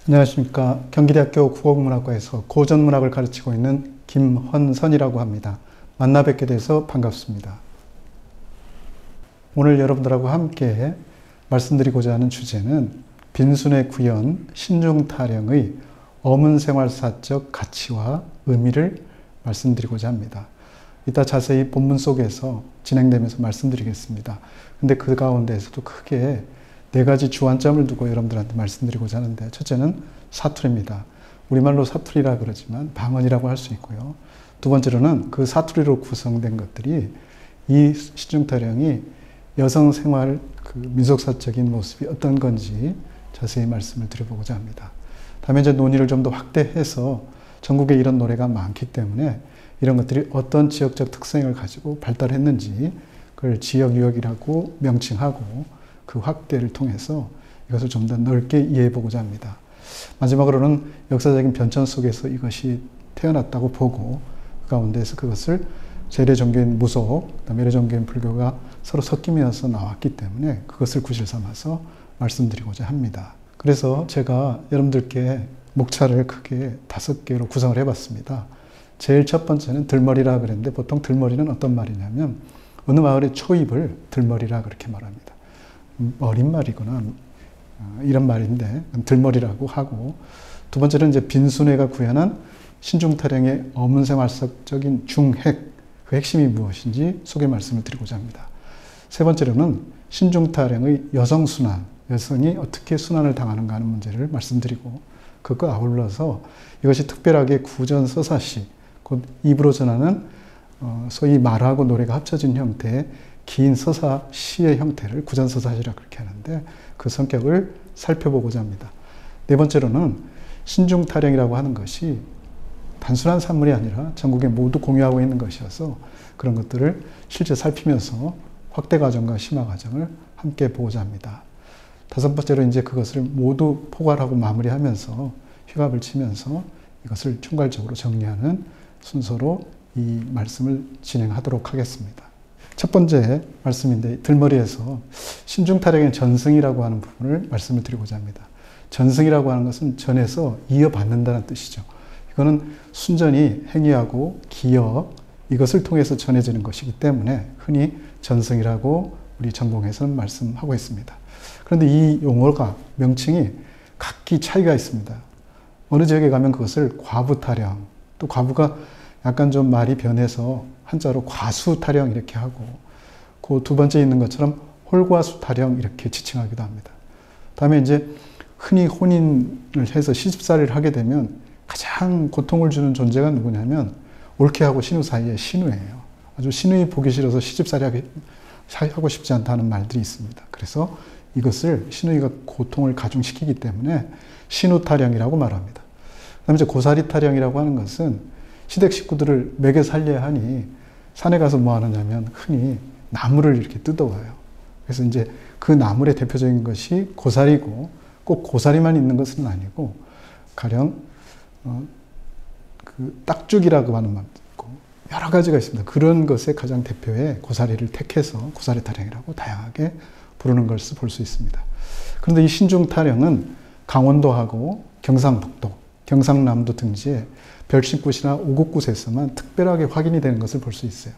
안녕하십니까. 경기대학교 국어국문학과에서 고전문학을 가르치고 있는 김헌선이라고 합니다. 만나 뵙게 돼서 반갑습니다. 오늘 여러분들하고 함께 말씀드리고자 하는 주제는 빈순의 구연 신중타령의 어문생활사적 가치와 의미를 말씀드리고자 합니다. 이따 자세히 본문 속에서 진행되면서 말씀드리겠습니다. 근데 그 가운데에서도 크게 네 가지 주안점을 두고 여러분들한테 말씀드리고자 하는데, 첫째는 사투리입니다. 우리말로 사투리라 그러지만 방언이라고 할 수 있고요. 두 번째로는 그 사투리로 구성된 것들이 이 신중타령이 여성 생활 그 민속사적인 모습이 어떤 건지 자세히 말씀을 드려보고자 합니다. 다음에 이제 논의를 좀 더 확대해서 전국에 이런 노래가 많기 때문에 이런 것들이 어떤 지역적 특성을 가지고 발달했는지 그걸 지역유역이라고 명칭하고 그 확대를 통해서 이것을 좀 더 넓게 이해해 보고자 합니다. 마지막으로는 역사적인 변천 속에서 이것이 태어났다고 보고 그 가운데서 그것을 세례 종교인 무속, 그다음에 예례 종교인 불교가 서로 섞이면서 나왔기 때문에 그것을 구실 삼아서 말씀드리고자 합니다. 그래서 제가 여러분들께 목차를 크게 5개로 구성을 해봤습니다. 제일 첫 번째는 들머리라 그랬는데, 보통 들머리는 어떤 말이냐면 어느 마을의 초입을 들머리라 그렇게 말합니다. 어린 말이거나 이런 말인데 들머리라고 하고, 두 번째는 이제 빈순회가 구현한 신중타령의 어문생활학적인 중핵, 그 핵심이 무엇인지 소개 말씀을 드리고자 합니다. 세 번째로는 신중타령의 여성순환, 여성이 어떻게 순환을 당하는가 하는 문제를 말씀드리고, 그것과 아울러서 이것이 특별하게 구전서사시, 곧 입으로 전하는 소위 말하고 노래가 합쳐진 형태의 긴 서사, 시의 형태를 구전서사시라 그렇게 하는데 그 성격을 살펴보고자 합니다. 네 번째로는 신중타령이라고 하는 것이 단순한 산물이 아니라 전국에 모두 공유하고 있는 것이어서 그런 것들을 실제 살피면서 확대 과정과 심화 과정을 함께 보고자 합니다. 다섯 번째로 이제 그것을 모두 포괄하고 마무리하면서 휘갑을 치면서 이것을 총괄적으로 정리하는 순서로 이 말씀을 진행하도록 하겠습니다. 첫 번째 말씀인데, 들머리에서 신중타령의 전승이라고 하는 부분을 말씀을 드리고자 합니다. 전승이라고 하는 것은 전에서 이어받는다는 뜻이죠. 이거는 순전히 행위하고 기억, 이것을 통해서 전해지는 것이기 때문에 흔히 전승이라고 우리 전공에서는 말씀하고 있습니다. 그런데 이 용어가, 명칭이 각기 차이가 있습니다. 어느 지역에 가면 그것을 과부타령, 또 과부가 약간 좀 말이 변해서 한자로 과수타령 이렇게 하고, 그 두 번째 있는 것처럼 홀과수타령 이렇게 지칭하기도 합니다. 다음에 이제 흔히 혼인을 해서 시집살이를 하게 되면 가장 고통을 주는 존재가 누구냐면 올케하고 신우 사이의 신우예요. 아주 신우이 보기 싫어서 시집살이 하고 싶지 않다는 말들이 있습니다. 그래서 이것을 신우이가 고통을 가중시키기 때문에 신우타령이라고 말합니다. 그다음에 이제 고사리타령이라고 하는 것은 시댁 식구들을 먹여 살려야 하니 산에 가서 뭐 하느냐면 흔히 나무를 이렇게 뜯어와요. 그래서 이제 그 나물의 대표적인 것이 고사리고, 꼭 고사리만 있는 것은 아니고 가령 그 딱죽이라고 하는 말도 있고 여러 가지가 있습니다. 그런 것의 가장 대표의 고사리를 택해서 고사리타령이라고 다양하게 부르는 것을 볼 수 있습니다. 그런데 이 신중타령은 강원도하고 경상북도, 경상남도 등지에 별신굿이나 오곡굿에서만 특별하게 확인이 되는 것을 볼 수 있어요.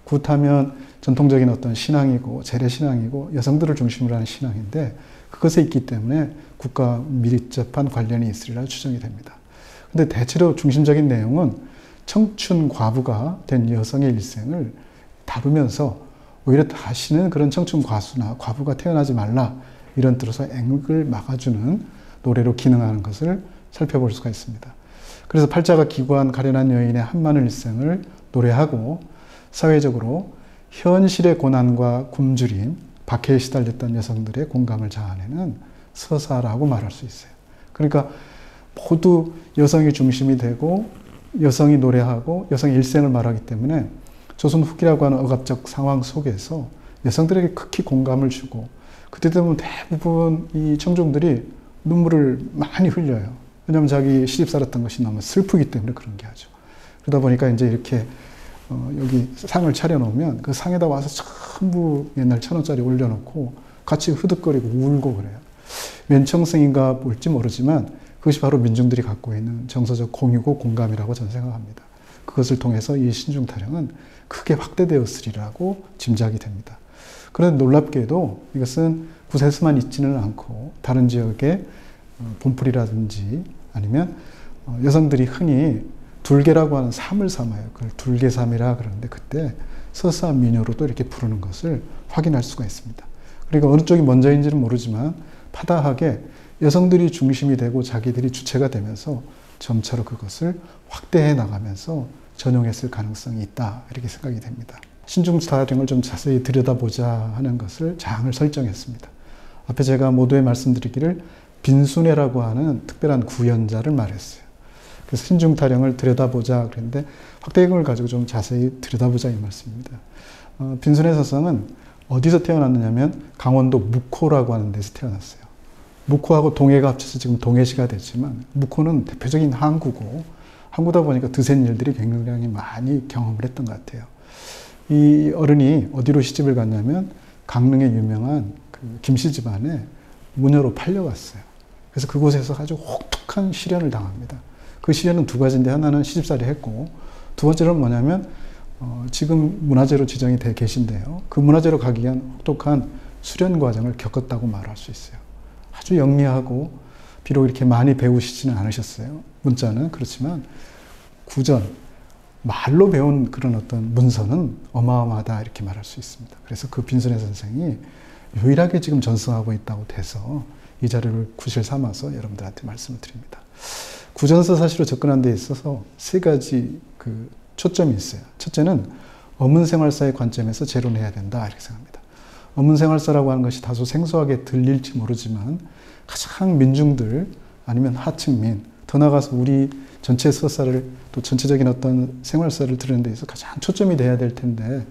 굿하면 전통적인 어떤 신앙이고 재래신앙이고 여성들을 중심으로 하는 신앙인데 그것에 있기 때문에 굿과 밀접한 관련이 있으리라 추정이 됩니다. 근데 대체로 중심적인 내용은 청춘 과부가 된 여성의 일생을 다루면서 오히려 다시는 그런 청춘 과수나 과부가 태어나지 말라, 이런 뜻으로 액을 막아주는 노래로 기능하는 것을 살펴볼 수가 있습니다. 그래서 팔자가 기구한 가련한 여인의 한마늘 일생을 노래하고, 사회적으로 현실의 고난과 굶주림, 박해에 시달렸던 여성들의 공감을 자아내는 서사라고 말할 수 있어요. 그러니까 모두 여성이 중심이 되고 여성이 노래하고 여성의 일생을 말하기 때문에 조선 후기라고 하는 억압적 상황 속에서 여성들에게 극히 공감을 주고, 그때 되면 대부분 이 청중들이 눈물을 많이 흘려요. 왜냐하면 자기 시집 살았던 것이 너무 슬프기 때문에 그런 게 하죠. 그러다 보니까 이제 이렇게 여기 상을 차려놓으면 그 상에다 와서 전부 옛날 1,000원짜리 올려놓고 같이 흐득거리고 울고 그래요. 왼청승인가 뭘지 모르지만 그것이 바로 민중들이 갖고 있는 정서적 공유고 공감이라고 저는 생각합니다. 그것을 통해서 이 신중타령은 크게 확대되었으리라고 짐작이 됩니다. 그런데 놀랍게도 이것은 구세에서만 있지는 않고 다른 지역의 본풀이라든지 아니면 여성들이 흔히 둘개라고 하는 삼을 삼아요. 그걸 둘개삼이라 그러는데 그때 서사 민요로도 이렇게 부르는 것을 확인할 수가 있습니다. 그러니까 어느 쪽이 먼저인지는 모르지만 파다하게 여성들이 중심이 되고 자기들이 주체가 되면서 점차로 그것을 확대해 나가면서 전용했을 가능성이 있다 이렇게 생각이 됩니다. 신중타령을 좀 자세히 들여다보자 하는 것을 장을 설정했습니다. 앞에 제가 모두에 말씀드리기를 빈순회라고 하는 특별한 구연자를 말했어요. 그래서 신중타령을 들여다보자 그랬는데 확대경을 가지고 좀 자세히 들여다보자 이 말씀입니다. 빈순회 서성은 어디서 태어났느냐면 강원도 묵호라고 하는 데서 태어났어요. 묵호하고 동해가 합쳐서 지금 동해시가 됐지만 묵호는 대표적인 항구고 항구다 보니까 드센 일들이 굉장히 많이 경험을 했던 것 같아요. 이 어른이 어디로 시집을 갔냐면 강릉에 유명한 그 김씨 집안에 무녀로 팔려갔어요. 그래서 그곳에서 아주 혹독한 시련을 당합니다. 그 시련은 두 가지인데 하나는 시집살이 했고 두 번째는 뭐냐면 지금 문화재로 지정이 돼 계신데요. 그 문화재로 가기 위한 혹독한 수련 과정을 겪었다고 말할 수 있어요. 아주 영리하고 비록 이렇게 많이 배우시지는 않으셨어요. 문자는 그렇지만 구전, 말로 배운 그런 어떤 문서는 어마어마하다 이렇게 말할 수 있습니다. 그래서 그 빈순회 선생이 유일하게 지금 전승하고 있다고 돼서 이 자료를 구실 삼아서 여러분들한테 말씀을 드립니다. 구전서 사실로 접근하는 데 있어서 세 가지 그 초점이 있어요. 첫째는 어문생활사의 관점에서 재론해야 된다 이렇게 생각합니다. 어문생활사라고 하는 것이 다소 생소하게 들릴지 모르지만 가장 민중들 아니면 하층민 더 나아가서 우리 전체 서사를 또 전체적인 어떤 생활사를 들으는 데 있어서 가장 초점이 돼야 될 텐데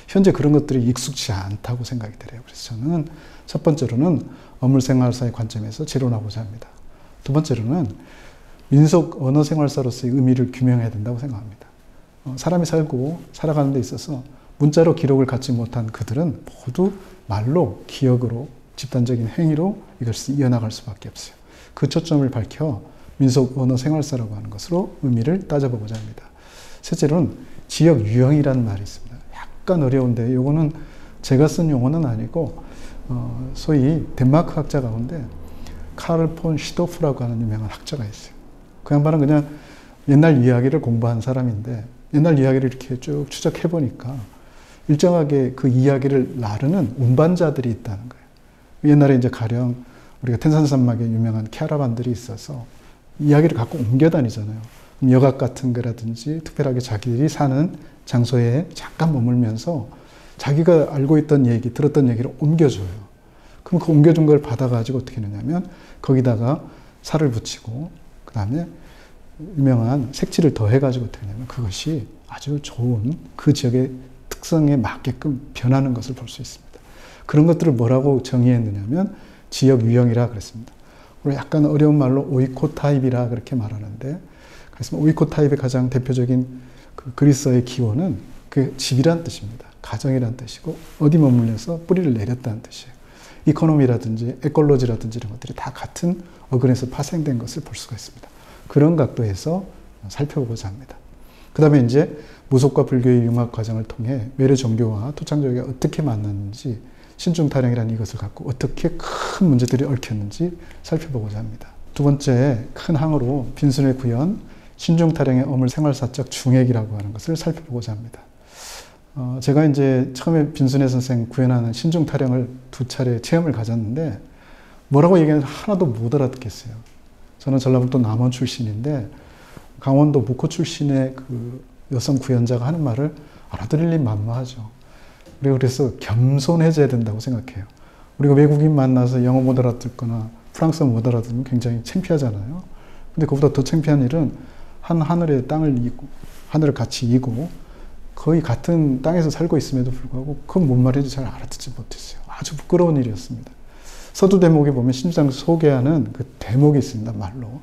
현재 그런 것들이 익숙치 않다고 생각이 들어요. 그래서 저는 첫 번째로는 어물생활사의 관점에서 재론하고자 합니다. 두 번째로는 민속 언어생활사로서의 의미를 규명해야 된다고 생각합니다. 사람이 살고 살아가는 데 있어서 문자로 기록을 갖지 못한 그들은 모두 말로, 기억으로, 집단적인 행위로 이것을 이어나갈 수밖에 없어요. 그 초점을 밝혀 민속 언어 생활사라고 하는 것으로 의미를 따져보고자 합니다. 셋째로는 지역 유형이라는 말이 있습니다. 약간 어려운데 이거는 제가 쓴 용어는 아니고 소위 덴마크 학자 가운데 카를 폰 시도프라고 하는 유명한 학자가 있어요. 그 양반은 그냥 옛날 이야기를 공부한 사람인데 옛날 이야기를 이렇게 쭉 추적해 보니까 일정하게 그 이야기를 나르는 운반자들이 있다는 거예요. 옛날에 이제 가령 우리가 텐산산막에 유명한 캐러반들이 있어서 이야기를 갖고 옮겨 다니잖아요. 여각 같은 거라든지 특별하게 자기들이 사는 장소에 잠깐 머물면서 자기가 알고 있던 얘기, 들었던 얘기를 옮겨줘요. 그럼 그 옮겨준 걸 받아가지고 어떻게 하냐면 거기다가 살을 붙이고 그 다음에 유명한 색칠을 더해가지고 어떻게 하냐면 그것이 아주 좋은 그 지역의 특성에 맞게끔 변하는 것을 볼 수 있습니다. 그런 것들을 뭐라고 정의했느냐면 지역 유형이라 그랬습니다. 그리고 약간 어려운 말로 오이코타입이라 그렇게 말하는데 그래서 오이코타입의 가장 대표적인 그 그리스어의 기원은 그 집이란 뜻입니다. 가정이란 뜻이고 어디 머물려서 뿌리를 내렸다는 뜻이에요. 이코노미라든지 에콜로지라든지 이런 것들이 다 같은 어근에서 파생된 것을 볼 수가 있습니다. 그런 각도에서 살펴보고자 합니다. 그 다음에 이제 무속과 불교의 융합 과정을 통해 외래 종교와 토착족이 어떻게 만났는지 신중타령이라는 이것을 갖고 어떻게 큰 문제들이 얽혔는지 살펴보고자 합니다. 두 번째 큰 항으로 빈순회 구현, 신중타령의 어물생활사적 중액이라고 하는 것을 살펴보고자 합니다. 제가 이제 처음에 빈순회 선생 구현하는 신중타령을 두 차례 체험을 가졌는데 뭐라고 얘기하는지 하나도 못 알아듣겠어요. 저는 전라북도 남원 출신인데 강원도 묵호 출신의 그 여성 구현자가 하는 말을 알아들을 리 만무하죠. 그래서 겸손해져야 된다고 생각해요. 우리가 외국인 만나서 영어 못 알아듣거나 프랑스어 못 알아듣으면 굉장히 창피하잖아요. 근데 그보다 더 창피한 일은 한 하늘에 땅을 이고, 하늘을 같이 이고 거의 같은 땅에서 살고 있음에도 불구하고 그건 뭔 말인지 잘 알아듣지 못했어요. 아주 부끄러운 일이었습니다. 서두 대목에 보면 신장 소개하는 그 대목이 있습니다. 말로.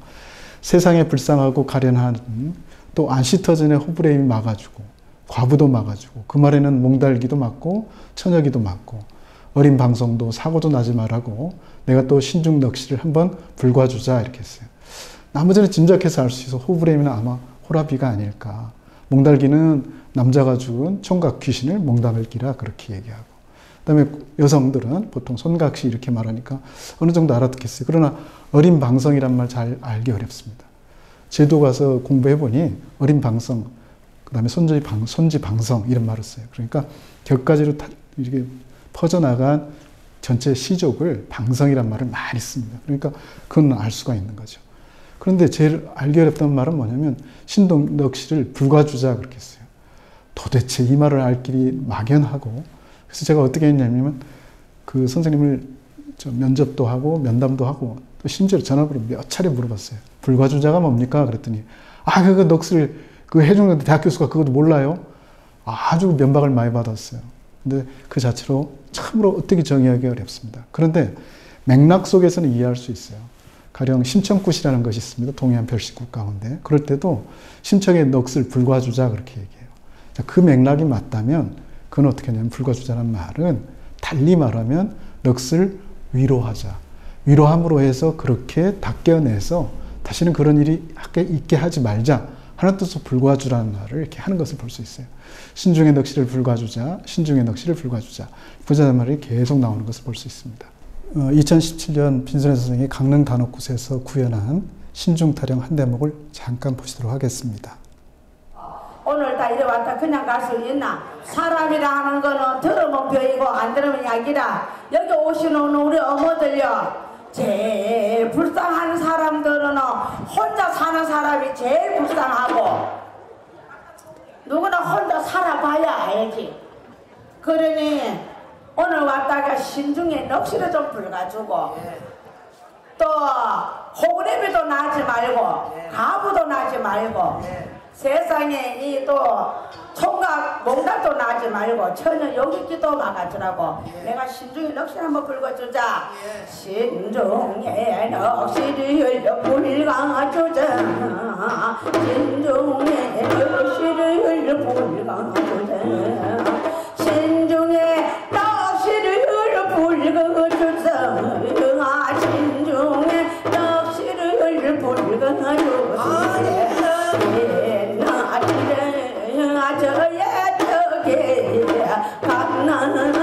세상에 불쌍하고 가련한 또 안시터전에 호불행이 막아주고 과부도 막아주고 그 말에는 몽달기도 막고 처녀기도 막고 어린 방송도 사고도 나지 말라고 내가 또 신중 넋이를 한번 불과주자 이렇게 했어요. 나머지는 짐작해서 알 수 있어. 호브레미는 아마 호라비가 아닐까. 몽달기는 남자가 죽은 총각 귀신을 몽달기라 그렇게 얘기하고. 그다음에 여성들은 보통 손각시 이렇게 말하니까 어느 정도 알아듣겠어요. 그러나 어린 방성이란 말 잘 알기 어렵습니다. 제도 가서 공부해보니 어린 방성, 그다음에 손지 방성 이런 말을 써요. 그러니까 격가지로 이렇게 퍼져나간 전체 시족을 방성이란 말을 많이 씁니다. 그러니까 그건 알 수가 있는 거죠. 그런데 제일 알기 어렵다는 말은 뭐냐면 신동덕씨를 불과주자 그렇게 했어요. 도대체 이 말을 알 길이 막연하고, 그래서 제가 어떻게 했냐면 그 선생님을 면접도 하고 면담도 하고 또 심지어 전화번호 몇 차례 물어봤어요. 불과주자가 뭡니까? 그랬더니 그거 넋을 그 해준 대학 교수가 그것도 몰라요? 아주 면박을 많이 받았어요. 근데 그 자체로 참으로 어떻게 정의하기 어렵습니다. 그런데 맥락 속에서는 이해할 수 있어요. 가령 심청굿이라는 것이 있습니다. 동해안 별식국 가운데. 그럴 때도 심청의 넋을 불과주자 그렇게 얘기해요. 자, 그 맥락이 맞다면 그건 어떻게 하냐면 불과주자라는 말은 달리 말하면 넋을 위로하자. 위로함으로 해서 그렇게 닦여내서 다시는 그런 일이 있게 하지 말자 하는 뜻으로 불과주라는 말을 이렇게 하는 것을 볼 수 있어요. 신중의 넋이를 불과주자, 신중의 넋이를 불과주자. 부자란 말이 계속 나오는 것을 볼 수 있습니다. 2017년 빈선혜 선생이 강릉 단옥굿에서 구현한 신중타령 한 대목을 잠깐 보시도록 하겠습니다. 오늘 다 이래 왔다 그냥 갈 수 있나? 사람이라 하는 거는 들으면 병이고 안 들으면 약이라. 여기 오시는 우리 어머들요, 제일 불쌍한 사람들은 혼자 사는 사람이 제일 불쌍하고, 누구나 혼자 살아봐야 알지. 그러니 오늘 왔다가 신중에 넋이를 좀 불가주고, 또 호구레비도 나지 말고 가부도 나지 말고, 세상에 이 또 총각 몽달도 나지 말고 전혀 여기기도 막아주라고. 내가 신중에 넋을 한번 불어주자. 신중에 넋을 불어주자. 신중에 넋을 불어주자. 신중에 넋을 불어주자. 신중에 넋을 불어주자. 저의 저게 강나는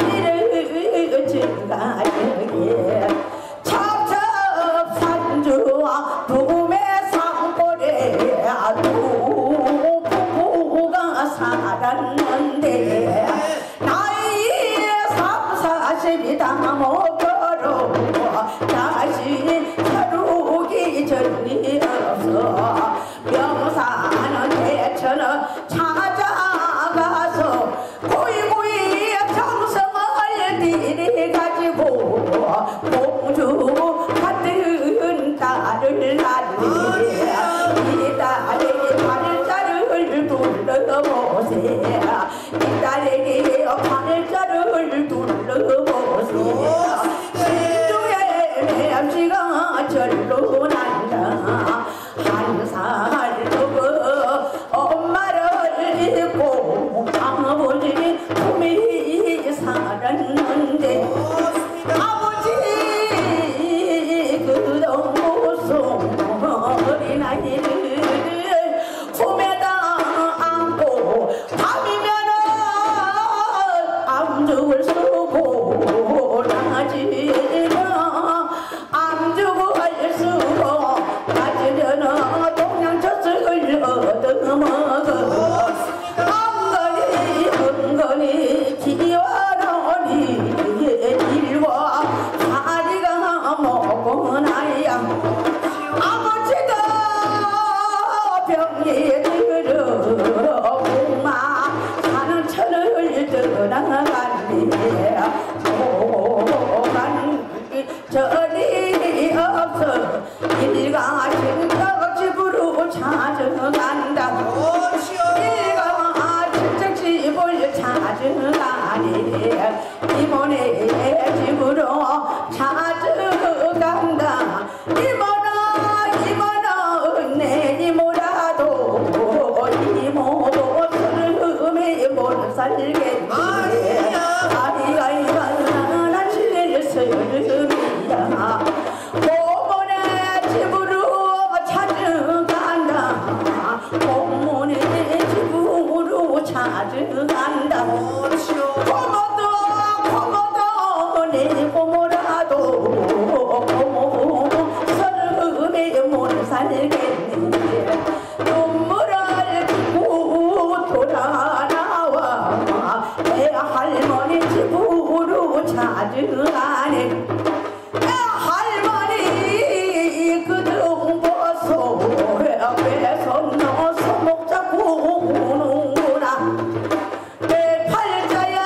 이를 증가하게 첩첩산주와 두매 상고래 두부부가 살았는데 나이 30-40이다 못걸어 다시 서루기 전이 없어. 명사는 대천은 찾아가서 고이고이 정성을 들이가지고 공주 같은 딸을 낳니. 이 딸에게 팔자를 둘러보세. 이 딸에게 팔자를 둘러보세. 신중에 맴씨가 절로 난다. 한 살 두고 엄마를 잊고 아버지 품이 살았는데 아버지 그런 고송 어린아이를 품에다 안고 밤이면은 암죽을 쓰고 낮이는 암죽을 쓰고 낮이는 동양젖을 얻어먹어. 은근히 기원하니 일과 다리가 먹고 나야. 아버지가 병이 들어 공마 사는 천을 떠나갔니. 오간 절이 없어 일가 친척 집으로 찾아간다. 집을 찾아가니 이모네 집으로 찾아간다. 이모는 내 이모라도 이모도 스름에 못 살겠니. 아이가 이만한 실수름이야. 고모네 집으로 사주가네 할머니 그등 벗어 배선 넣어서 목 잡고 우는구나 내 팔자야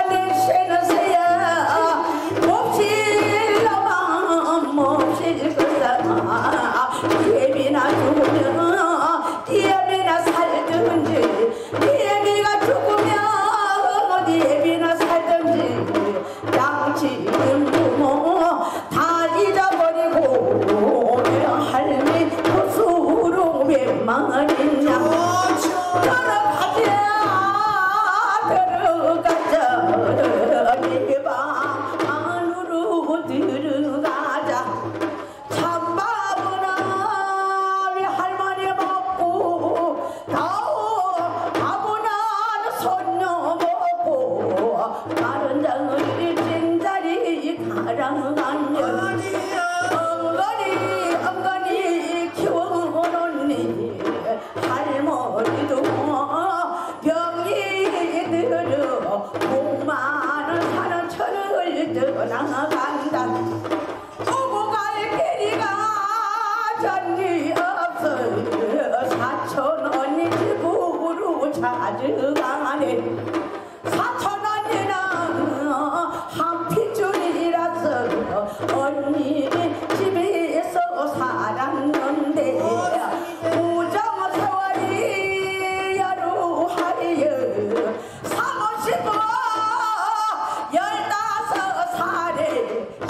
내 새는 새야 몹실러만 몹실 것아 예비나 죽으면 예비나 살든지 예비가 죽으면 예비나 살든지 양치 부모 다 잊어버리고 내 할미 고수로 웬 말이냐 들어가자 네 방 안으로 들어가자 참바보나 왜 할머니 먹고 다오 아보나 손녀 먹고 다른 장을 찐자리 가랑하냐 엉거리 키워놓니 할머니도 병이 들어 목마른 사는 천을 떠나간다 오고 갈 길이가 전이 없어 사촌 언니 집으로 찾아가네 사촌 언니는 한 핏줄이라서 언니 집에서 살았는데 우정 세월이 여루하여 사모시고 15살에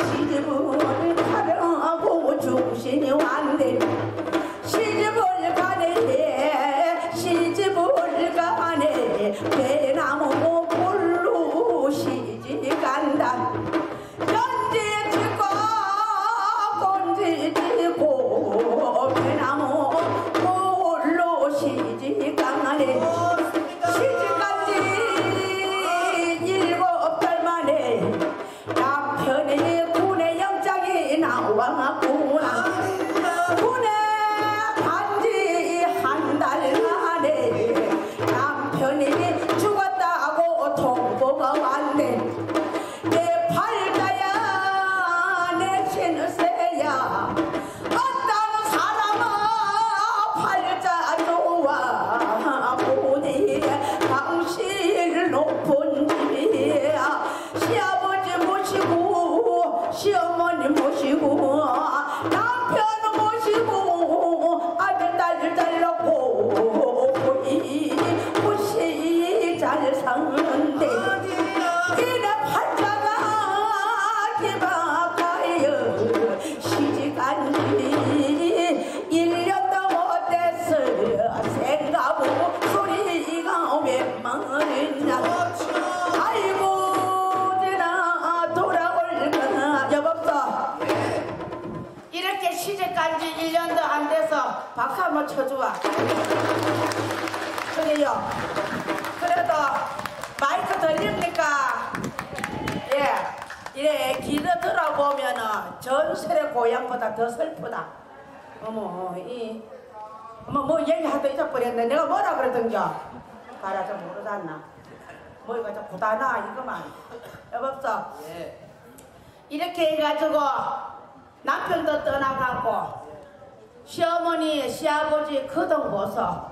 시집을 가려고 중신이 왔네 시집을 가네 시집을 가네 배나무 볼로 시집 간다 연지 짓고 꼰지 짓고 배나무 볼로 시집 가네 시집간지 7달 만에 남편의 군의 영장이 나왔구나 군에 간지 한 달 만에 남편이 죽었다고 통보가 왔네 내 팔자야 내 신세야 어떤 사람은 팔자 좋아 보니 당신 높은 집이야 시아버지 모시고 시어머니 모시고 남편 모시고 아들 딸 잘 낳고 호시 잘 사는데 이래 팔자가 기박하여 시집간지 1년도 됐어 생가보고 소리가 웬 말이냐 아이고 지나 돌아올까 여보서 이렇게 시집간지 1년도 안 돼서 박수 한번 쳐주와 그래요 그래도 마이크 들립니까 예 이래 길어 들어보면은 전설의 고향보다 더 슬프다 어머 뭐 얘기하다 잊어버렸네 내가 뭐라 그러던겨 가라 좀 모르잖나 뭐 이거 좀 부다나 이거만 여보서 이렇게 해가지고 남편도 떠나가고 시어머니 시아버지 그동 보서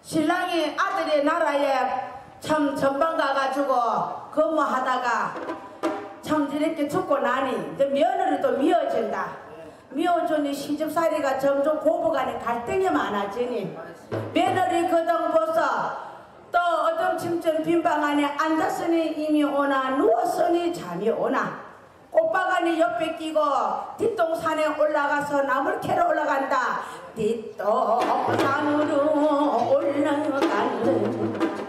신랑이 아들이 나라에 참 전방 가가지고 근무하다가 참 이렇게 죽고 나니 이제 며느리도 미워진다 미워주니 시집살이가 점점 고부간에 갈등이 많아지니 며느리 그동 보서 또 어둠침침 빈방 안에 앉았으니 이미 오나 누웠으니 잠이 오나 꽃바가니 옆에 끼고 뒷동산에 올라가서 나물 캐러 올라간다 뒷동산으로 올라가는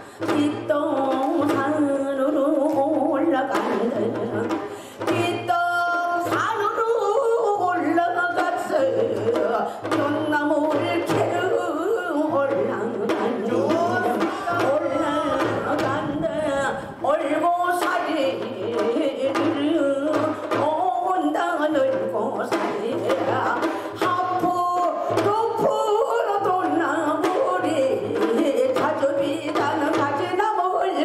뒷동산으로 올라가는 뒷동산으로 올라가서 꽃나무를 캐러 올라간다 얼고살이를 온다 늙고살이야 하프 높은 돈나무리 자주 비다는 가지나무를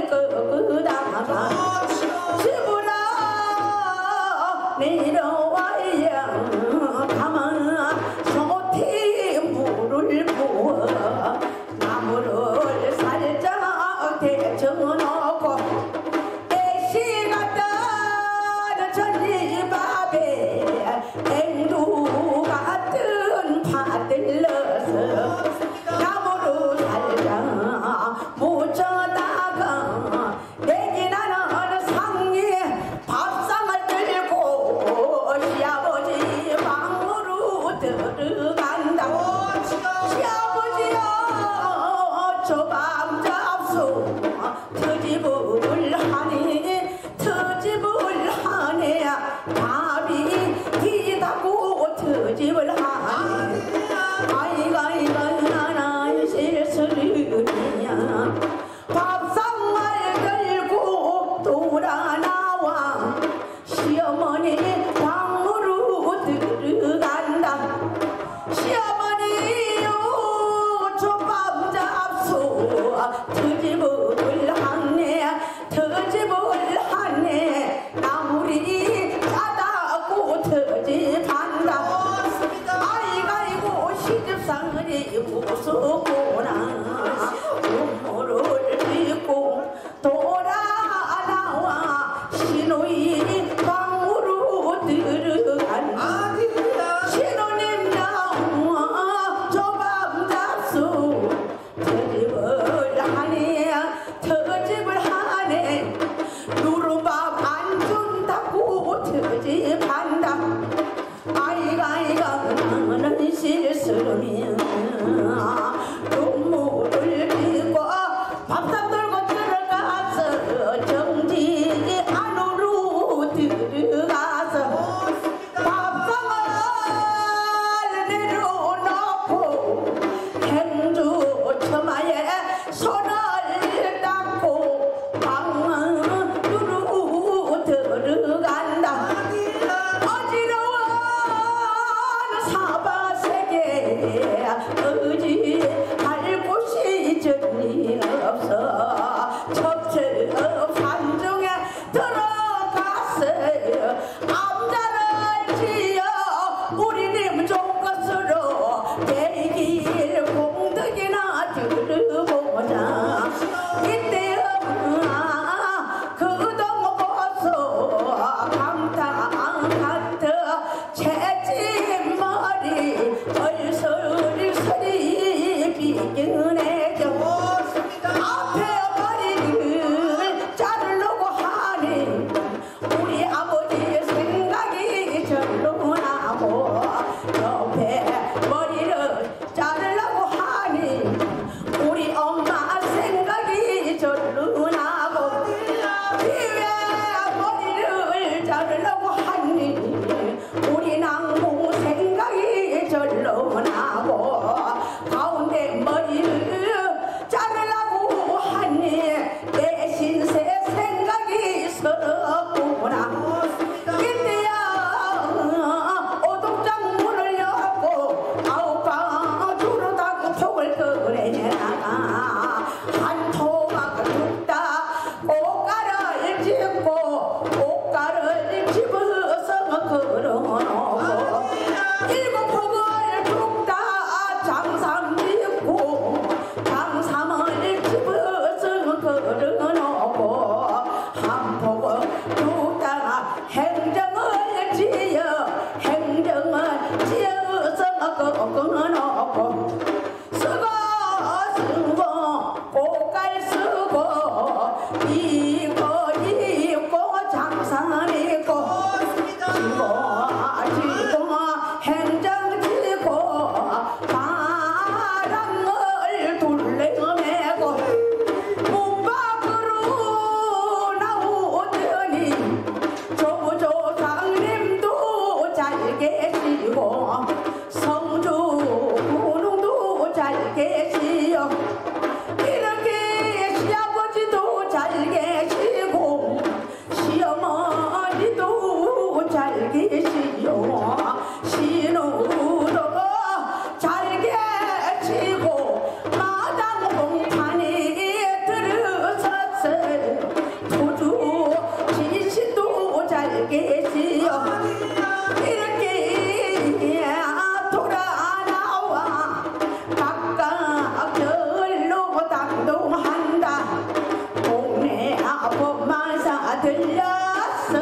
들려서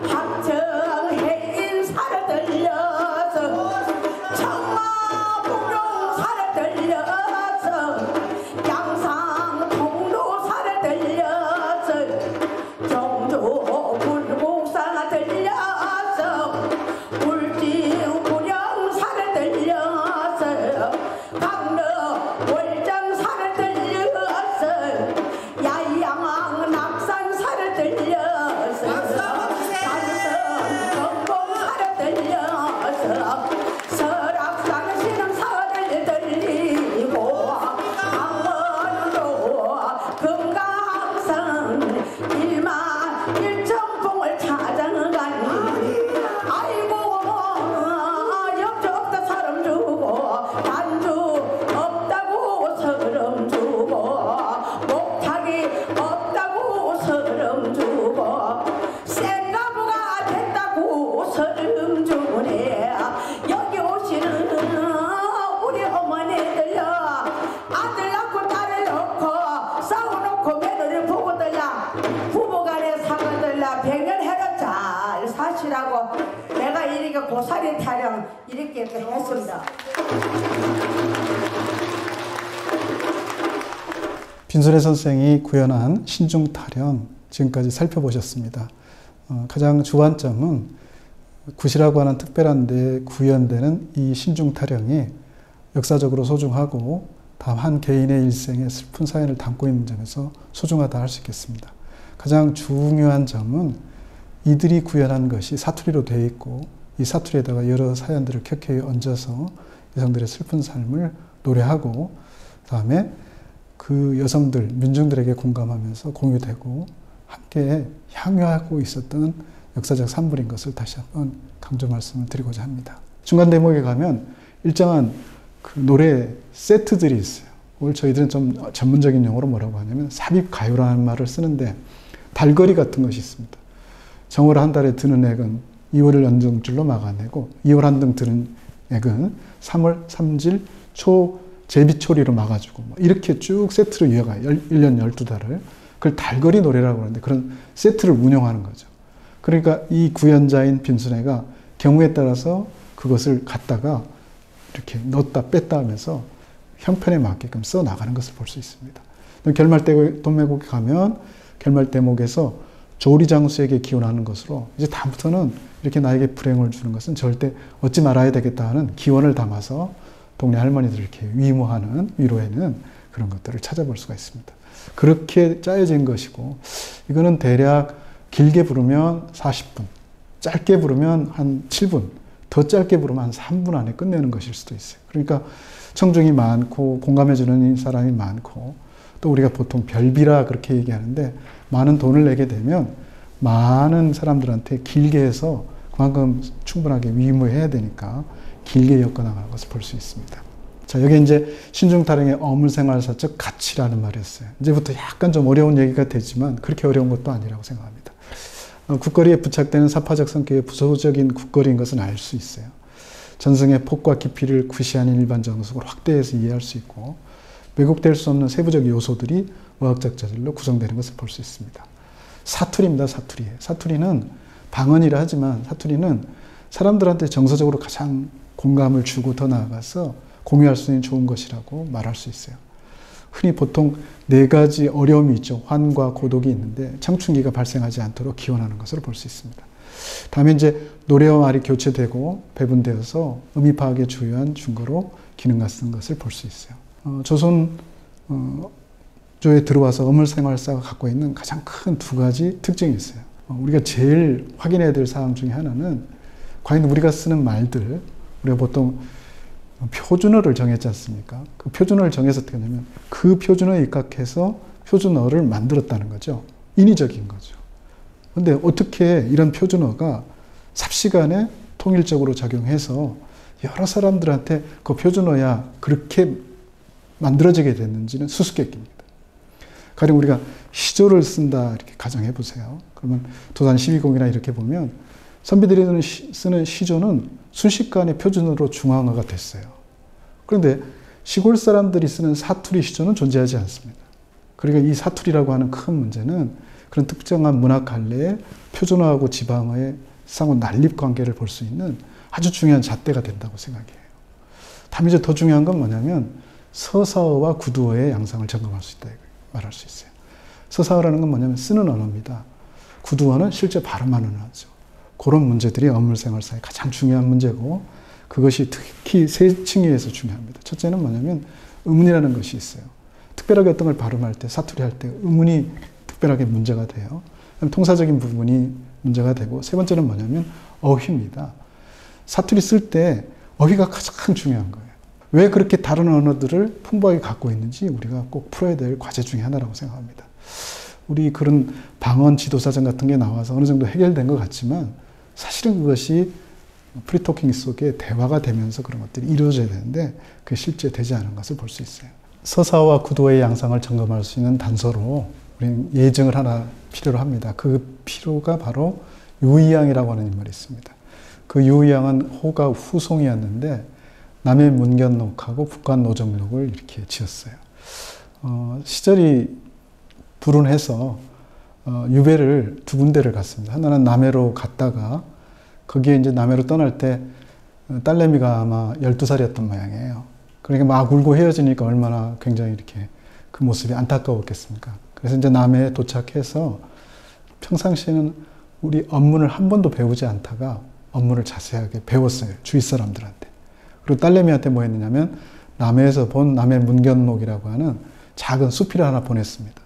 합정해인 살아 들려서 청마북용 살아 들려서 양상통로 살아 들려서 정조 불국사가 들려서 울진구령 살아 들려서 강릉 월장 살아 들려서 야양 낙산 살아 들려서 산성 경동 살아 들려서 설악산 신흥 살아 들리고 강원도 금강산 1만 1천봉을 찾아가니 아이고 옆접다 사람 주고 단주 없다고 서름 주고 목탁이 없다고 서름 주고 생나무가 됐다고 서름 주네. 여기 오시는 우리 어머니들요 아들 낳고 딸을 낳고 싸워놓고 며느리를 보고들야 부부간에 사과들야 백년해로 잘 사시라고 내가 이렇게 고사리 타령 이렇게 했습니다. 빈순의 선생이 구현한 신중타령 지금까지 살펴보셨습니다. 가장 주관점은 굿이라고 하는 특별한 데 구현되는 이 신중타령이 역사적으로 소중하고 다음 한 개인의 일생의 슬픈 사연을 담고 있는 점에서 소중하다 할 수 있겠습니다. 가장 중요한 점은 이들이 구현한 것이 사투리로 되어 있고 이 사투리에다가 여러 사연들을 켜켜이 얹어서 여성들의 슬픈 삶을 노래하고 다음에 그 여성들, 민중들에게 공감하면서 공유되고 함께 향유하고 있었던 역사적 산물인 것을 다시 한번 강조 말씀을 드리고자 합니다. 중간 대목에 가면 일정한 그 노래 세트들이 있어요. 오늘 저희들은 좀 전문적인 용어로 뭐라고 하냐면 삽입가요라는 말을 쓰는데 달거리 같은 것이 있습니다. 정월 한 달에 드는 액은 2월을 연등줄로 막아내고 2월 한 등 드는 액은 3월 3질 초 제비초리로 막아주고 뭐 이렇게 쭉 세트로 이어가요. 1년 12달을. 그걸 달거리 노래라고 하는데 그런 세트를 운영하는 거죠. 그러니까 이 구연자인 빈순애가 경우에 따라서 그것을 갖다가 이렇게 넣었다 뺐다 하면서 형편에 맞게끔 써 나가는 것을 볼 수 있습니다. 결말대 돈매곡에 가면 결말 대목에서 조리장수에게 기원하는 것으로 이제 다음부터는 이렇게 나에게 불행을 주는 것은 절대 얻지 말아야 되겠다 하는 기원을 담아서 동네 할머니들 이렇게 위무하는 위로에는 그런 것들을 찾아볼 수가 있습니다. 그렇게 짜여진 것이고 이거는 대략 길게 부르면 40분, 짧게 부르면 한 7분, 더 짧게 부르면 한 3분 안에 끝내는 것일 수도 있어요. 그러니까 청중이 많고 공감해주는 사람이 많고 또 우리가 보통 별비라 그렇게 얘기하는데 많은 돈을 내게 되면 많은 사람들한테 길게 해서 그만큼 충분하게 위무해야 되니까 길게 엮어나가는 것을 볼 수 있습니다. 자, 여기 이제 신중타령의 어물생활사적 가치라는 말이 있어요. 이제부터 약간 좀 어려운 얘기가 되지만 그렇게 어려운 것도 아니라고 생각합니다. 국거리에 부착되는 사파적 성격의 부소적인 국거리인 것은 알 수 있어요. 전승의 폭과 깊이를 구시하는 일반 정석으로 확대해서 이해할 수 있고 왜곡될 수 없는 세부적 요소들이 어학적 자질로 구성되는 것을 볼 수 있습니다. 사투리입니다. 사투리. 사투리는 방언이라 하지만 사투리는 사람들한테 정서적으로 가장 공감을 주고 더 나아가서 공유할 수 있는 좋은 것이라고 말할 수 있어요. 흔히 보통 4가지 어려움이 있죠. 환과 고독이 있는데 청춘기가 발생하지 않도록 기원하는 것으로 볼 수 있습니다. 다음에 이제 노래와 말이 교체되고 배분되어서 의미 파악에 주요한 중거로 기능과 쓴 것을 볼 수 있어요. 조선조에 들어와서 어물생활사가 갖고 있는 가장 큰 2가지 특징이 있어요. 우리가 제일 확인해야 될 사항 중에 하나는 과연 우리가 쓰는 말들, 우리가 보통 표준어를 정했지 않습니까? 그 표준어를 정해서 어떻게 하냐면 그 표준어에 입각해서 표준어를 만들었다는 거죠. 인위적인 거죠. 그런데 어떻게 이런 표준어가 삽시간에 통일적으로 작용해서 여러 사람들한테 그 표준어야 그렇게 만들어지게 됐는지는 수수께끼입니다. 가령 우리가 시조를 쓴다 이렇게 가정해 보세요. 그러면 도산 12공이나 이렇게 보면 선비들이 쓰는 시조는 순식간에 표준어로 중앙어가 됐어요. 그런데 시골 사람들이 쓰는 사투리 시조는 존재하지 않습니다. 그러니까 이 사투리라고 하는 큰 문제는 그런 특정한 문학 갈래의 표준화하고 지방의 상호 난립 관계를 볼 수 있는 아주 중요한 잣대가 된다고 생각해요. 다만 이제 더 중요한 건 뭐냐면 서사어와 구두어의 양상을 점검할 수 있다 말할 수 있어요. 서사어라는 건 뭐냐면 쓰는 언어입니다. 구두어는 실제 발음하는 언어죠. 그런 문제들이 어물생활사의 가장 중요한 문제고 그것이 특히 세 층위에서 중요합니다. 첫째는 뭐냐면 음운이라는 것이 있어요. 특별하게 어떤 걸 발음할 때, 사투리 할 때 음운이 특별하게 문제가 돼요. 통사적인 부분이 문제가 되고 세 번째는 뭐냐면 어휘입니다. 사투리 쓸 때 어휘가 가장 중요한 거예요. 왜 그렇게 다른 언어들을 풍부하게 갖고 있는지 우리가 꼭 풀어야 될 과제 중에 하나라고 생각합니다. 우리 그런 방언 지도사전 같은 게 나와서 어느 정도 해결된 것 같지만 사실은 그것이 프리토킹 속에 대화가 되면서 그런 것들이 이루어져야 되는데 그게 실제 되지 않은 것을 볼 수 있어요. 서사와 구도의 양상을 점검할 수 있는 단서로 우리는 예증을 하나 필요로 합니다. 그 필요가 바로 유의양이라고 하는 인물이 있습니다. 그 유의양은 호가 후송이었는데 남해 문견록하고 북한 노정록을 이렇게 지었어요. 시절이 불운해서 유배를 두 군데를 갔습니다. 하나는 남해로 갔다가 거기에 이제 남해로 떠날 때 딸내미가 아마 12살이었던 모양이에요. 그러니까 막 울고 헤어지니까 얼마나 굉장히 이렇게 그 모습이 안타까웠겠습니까? 그래서 이제 남해에 도착해서 평상시에는 우리 언문을 한 번도 배우지 않다가 언문을 자세하게 배웠어요. 주위 사람들한테. 그리고 딸내미한테 뭐 했느냐면 남해에서 본 남해 문견록이라고 하는 작은 수필을 하나 보냈습니다.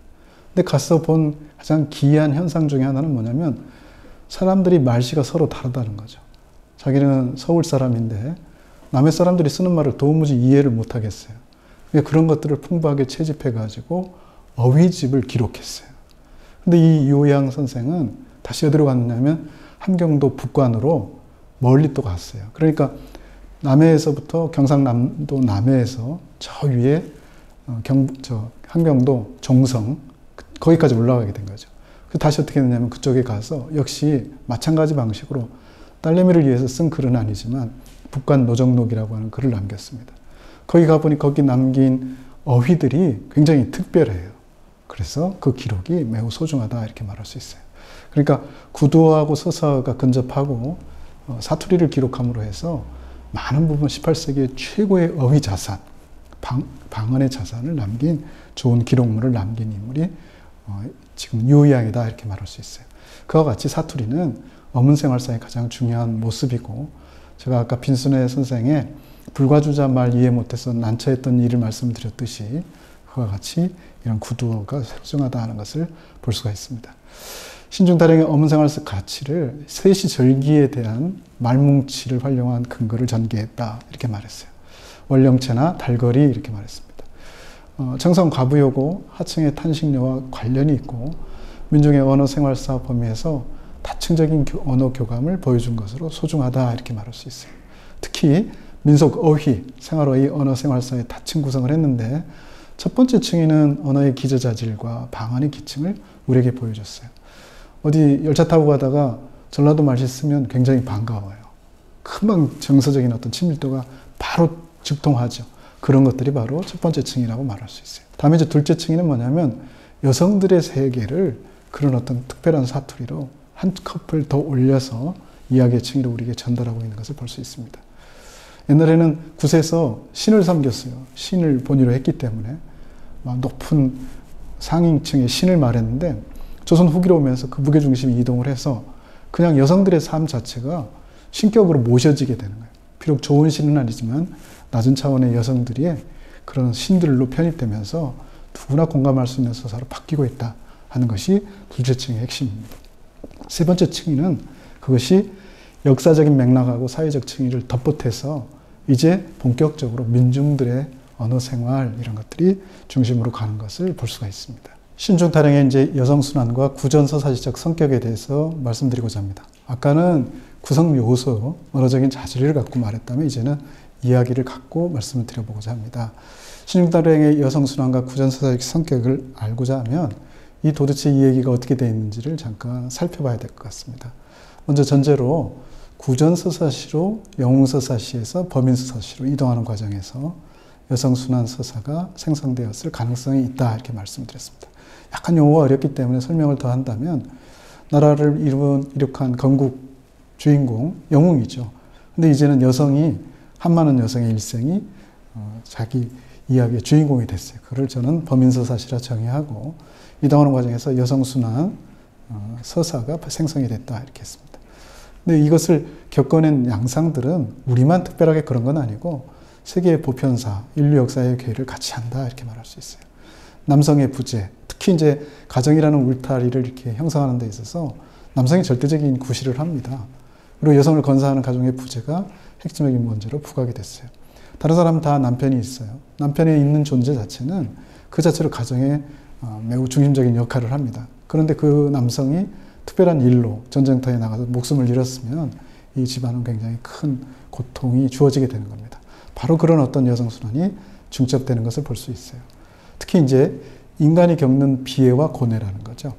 근데 가서 본 가장 기이한 현상 중에 하나는 뭐냐면 사람들이 말씨가 서로 다르다는 거죠. 자기는 서울 사람인데 남해 사람들이 쓰는 말을 도무지 이해를 못 하겠어요. 그런 것들을 풍부하게 채집해가지고 어휘집을 기록했어요. 근데 이 이호양 선생은 다시 어디로 갔냐면 함경도 북관으로 멀리 또 갔어요. 그러니까 남해에서부터 경상남도 남해에서 저 위에 함경도 종성 거기까지 올라가게 된 거죠. 다시 어떻게 했냐면 그쪽에 가서 역시 마찬가지 방식으로 딸내미를 위해서 쓴 글은 아니지만 북한 노정록이라고 하는 글을 남겼습니다. 거기 가보니 거기 남긴 어휘들이 굉장히 특별해요. 그래서 그 기록이 매우 소중하다 이렇게 말할 수 있어요. 그러니까 구두어하고 서사가 근접하고 사투리를 기록함으로 해서 많은 부분 18세기의 최고의 어휘 자산, 방언의 자산을 남긴 좋은 기록물을 남긴 인물이 지금 유의양이다 이렇게 말할 수 있어요. 그와 같이 사투리는 어문생활사의 가장 중요한 모습이고 제가 아까 빈순의 선생의 불과주자 말 이해 못해서 난처했던 일을 말씀드렸듯이 그와 같이 이런 구두어가 소중하다 하는 것을 볼 수가 있습니다. 신중타령의 어문생활사 가치를 세시절기에 대한 말뭉치를 활용한 근거를 전개했다 이렇게 말했어요. 원령체나 달거리 이렇게 말했습니다. 청성 과부요고 하층의 탄식료와 관련이 있고 민중의 언어생활사 범위에서 다층적인 언어 교감을 보여준 것으로 소중하다 이렇게 말할 수 있어요. 특히 민속 어휘, 생활어휘, 언어생활사의 다층 구성을 했는데 첫 번째 층위는 언어의 기저자질과 방언의 기층을 우리에게 보여줬어요. 어디 열차 타고 가다가 전라도 말씨 쓰면 굉장히 반가워요. 금방 정서적인 어떤 친밀도가 바로 즉통하죠. 그런 것들이 바로 첫 번째 층이라고 말할 수 있어요. 다음에 이제 둘째 층위는 뭐냐면 여성들의 세계를 그런 어떤 특별한 사투리로 한 컵을 더 올려서 이야기의 층위로 우리에게 전달하고 있는 것을 볼 수 있습니다. 옛날에는 굿에서 신을 섬겼어요. 신을 본의로 했기 때문에 높은 상인층의 신을 말했는데 조선 후기로 오면서 그 무게중심이 이동을 해서 그냥 여성들의 삶 자체가 신격으로 모셔지게 되는 거예요. 비록 좋은 신은 아니지만 낮은 차원의 여성들이 그런 신들로 편입되면서 누구나 공감할 수 있는 서사로 바뀌고 있다 하는 것이 둘째 층의 핵심입니다. 세 번째 층위는 그것이 역사적인 맥락하고 사회적 층위를 덧붙여서 이제 본격적으로 민중들의 언어 생활 이런 것들이 중심으로 가는 것을 볼 수가 있습니다. 신중타령의 이제 여성순환과 구전서사시적 성격에 대해서 말씀드리고자 합니다. 아까는 구성 요소, 언어적인 자질을 갖고 말했다면 이제는 이야기를 갖고 말씀을 드려보고자 합니다. 신중타령의 여성순환과 구전서사시적 성격을 알고자 하면 이 도대체 이 얘기가 어떻게 되어 있는지를 잠깐 살펴봐야 될 것 같습니다. 먼저 전제로 구전서사시로 영웅서사시에서 범인서사시로 이동하는 과정에서 여성순환 서사가 생성되었을 가능성이 있다 이렇게 말씀드렸습니다. 약간 용어가 어렵기 때문에 설명을 더 한다면 나라를 이룩한 건국 주인공, 영웅이죠. 근데 이제는 여성이, 한 많은 여성의 일생이 자기 이야기의 주인공이 됐어요. 그걸 저는 범인서사시라 정의하고 이당하는 과정에서 여성순환 서사가 생성이 됐다 이렇게 했습니다. 근데 이것을 겪어낸 양상들은 우리만 특별하게 그런 건 아니고 세계의 보편사, 인류 역사의 궤를 같이 한다 이렇게 말할 수 있어요. 남성의 부재, 특히 이제 가정이라는 울타리를 이렇게 형성하는 데 있어서 남성이 절대적인 구실을 합니다. 그리고 여성을 건사하는 가정의 부재가 핵심적인 문제로 부각이 됐어요. 다른 사람은 다 남편이 있어요. 남편이 있는 존재 자체는 그 자체로 가정에 매우 중심적인 역할을 합니다. 그런데 그 남성이 특별한 일로 전쟁터에 나가서 목숨을 잃었으면 이 집안은 굉장히 큰 고통이 주어지게 되는 겁니다. 바로 그런 어떤 여성순환이 중첩되는 것을 볼 수 있어요. 특히 이제 인간이 겪는 비애와 고뇌라는 거죠.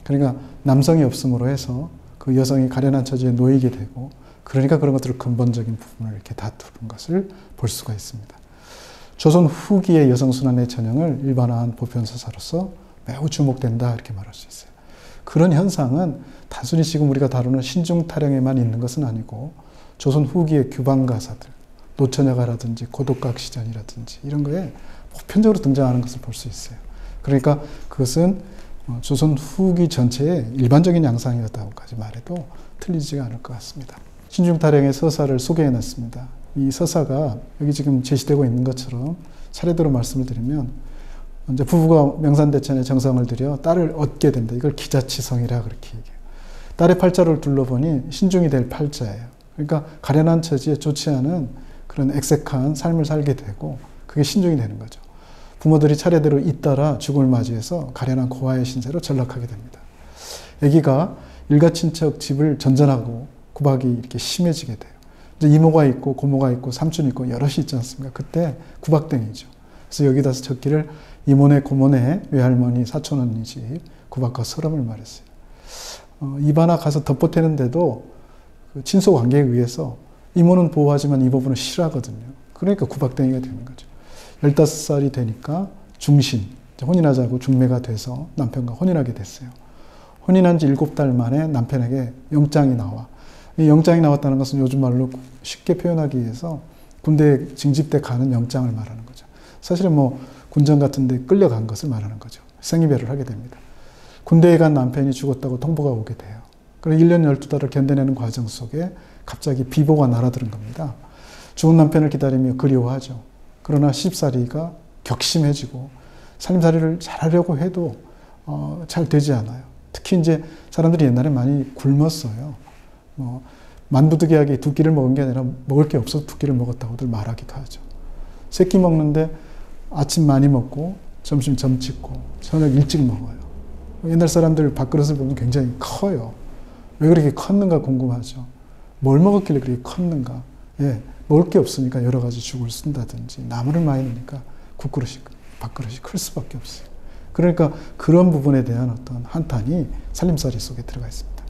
그러니까 남성이 없음으로 해서 그 여성이 가련한 처지에 놓이게 되고 그러니까 그런 것들을 근본적인 부분을 이렇게 다투는 것을 볼 수가 있습니다. 조선 후기의 여성순환의 전형을 일반화한 보편서사로서 매우 주목된다 이렇게 말할 수 있어요. 그런 현상은 단순히 지금 우리가 다루는 신중타령에만 있는 것은 아니고 조선 후기의 규방가사들, 노처녀가라든지 고독각시전이라든지 이런 거에 보편적으로 등장하는 것을 볼 수 있어요. 그러니까 그것은 조선 후기 전체의 일반적인 양상이었다고까지 말해도 틀리지가 않을 것 같습니다. 신중타령의 서사를 소개해놨습니다. 이 서사가 여기 지금 제시되고 있는 것처럼 차례대로 말씀을 드리면 이제 부부가 명산대천에 정성을 들여 딸을 얻게 된다. 이걸 기자치성이라 그렇게 얘기해요. 딸의 팔자를 둘러보니 신중이 될 팔자예요. 그러니까 가련한 처지에 좋지 않은 그런 액색한 삶을 살게 되고 그게 신중이 되는 거죠. 부모들이 차례대로 잇따라 죽음을 맞이해서 가련한 고아의 신세로 전락하게 됩니다. 아기가 일가친척 집을 전전하고 구박이 이렇게 심해지게 돼요. 이제 이모가 있고 고모가 있고 삼촌이 있고 여럿이 있지 않습니까? 그때 구박땡이죠. 그래서 여기다 적기를 이모네 고모네 외할머니 사촌언니 집 구박과 서름을 말했어요. 입 하나 가서 덧보태는데도 그 친소 관계에 의해서 이모는 보호하지만 이 부분은 싫어하거든요. 그러니까 구박땡이가 되는 거죠. 15살이 되니까 중신, 혼인하자고 중매가 돼서 남편과 혼인하게 됐어요. 혼인한 지 7달 만에 남편에게 영장이 나와. 이 영장이 나왔다는 것은 요즘 말로 쉽게 표현하기 위해서 군대에 징집대 가는 영장을 말하는 거죠. 사실은 뭐 군정 같은 데 끌려간 것을 말하는 거죠. 생이별을 하게 됩니다. 군대에 간 남편이 죽었다고 통보가 오게 돼요. 그래서 1년 12달을 견뎌내는 과정 속에 갑자기 비보가 날아드는 겁니다. 죽은 남편을 기다리며 그리워하죠. 그러나 시집살이가 격심해지고 살림살이를 잘하려고 해도 잘 되지 않아요. 특히 이제 사람들이 옛날에 많이 굶었어요. 만부득이하게 두 끼를 먹은 게 아니라 먹을 게 없어서 두 끼를 먹었다고들 말하기도 하죠. 세 끼 먹는데 아침 많이 먹고 점심 점찍고 저녁 일찍 먹어요. 옛날 사람들 밥그릇을 보면 굉장히 커요. 왜 그렇게 컸는가 궁금하죠. 뭘 먹었길래 그렇게 컸는가. 예, 먹을 게 없으니까 여러 가지 죽을 쓴다든지 나무를 많이 넣으니까 밥그릇이 클 수밖에 없어요. 그러니까 그런 부분에 대한 어떤 한탄이 살림살이 속에 들어가 있습니다.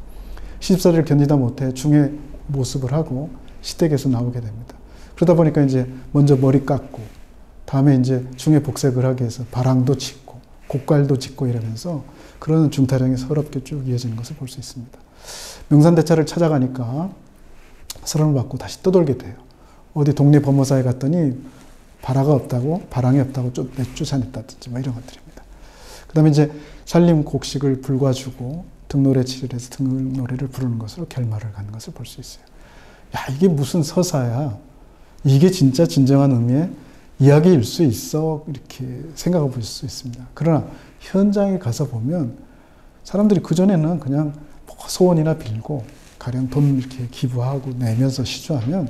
시집살이를 견디다 못해 중의 모습을 하고 시댁에서 나오게 됩니다. 그러다 보니까 이제 먼저 머리 깎고 다음에 이제 중의 복색을 하기 위해서 바랑도 짓고 곡갈도 짓고 이러면서 그런 중타령이 서럽게 쭉 이어지는 것을 볼 수 있습니다. 명산대차를 찾아가니까 서름을 받고 다시 떠돌게 돼요. 어디 동네 범어사에 갔더니 바라가 없다고, 바랑이 없다고 쫓아냈다든지 뭐 이런 것들입니다. 그 다음에 이제 살림 곡식을 불과주고 등노래 치를 해서 등노래를 부르는 것으로 결말을 가는 것을 볼 수 있어요. 야, 이게 무슨 서사야. 이게 진짜 진정한 의미의 이야기일 수 있어. 이렇게 생각해 보실 수 있습니다. 그러나 현장에 가서 보면 사람들이 그전에는 그냥 소원이나 빌고 가령 돈 이렇게 기부하고 내면서 시주하면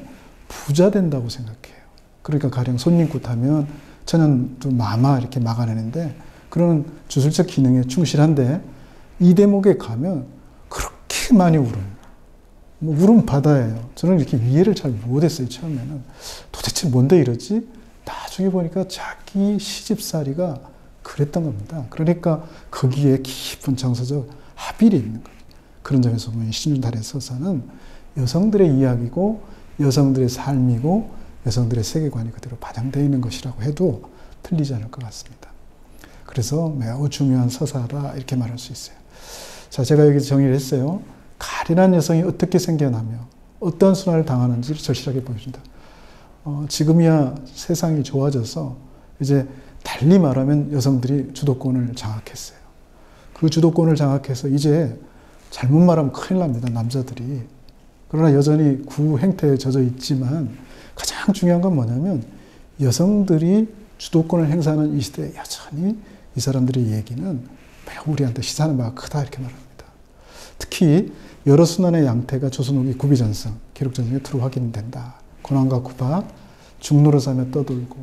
부자 된다고 생각해요. 그러니까 가령 손님굿 하면 천연도 마마 이렇게 막아내는데 그런 주술적 기능에 충실한데 이 대목에 가면 그렇게 많이 울어요. 뭐 울음 바다예요. 저는 이렇게 이해를 잘 못했어요. 처음에는. 도대체 뭔데 이러지? 나중에 보니까 자기 시집살이가 그랬던 겁니다. 그러니까 거기에 깊은 정서적 합일이 있는 거예요. 그런 점에서 보면 신중타령의 서사는 여성들의 이야기고 여성들의 삶이고 여성들의 세계관이 그대로 반영되어 있는 것이라고 해도 틀리지 않을 것 같습니다. 그래서 매우 중요한 서사다 이렇게 말할 수 있어요. 자, 제가 여기 정의를 했어요. 가련한 여성이 어떻게 생겨나며 어떠한 순환을 당하는지를 절실하게 보여준다. 지금이야 세상이 좋아져서 이제 달리 말하면 여성들이 주도권을 장악했어요. 그 주도권을 장악해서 이제 잘못 말하면 큰일 납니다. 남자들이. 그러나 여전히 구행태에 젖어 있지만 가장 중요한 건 뭐냐면 여성들이 주도권을 행사하는 이 시대에 여전히 이 사람들의 얘기는 매우 우리한테 시사하는 바가 크다 이렇게 말합니다. 특히 여러 순환의 양태가 조선 후기 구비전승, 기록전승에 두루 확인된다. 고난과 구박, 중노릇하며 떠돌고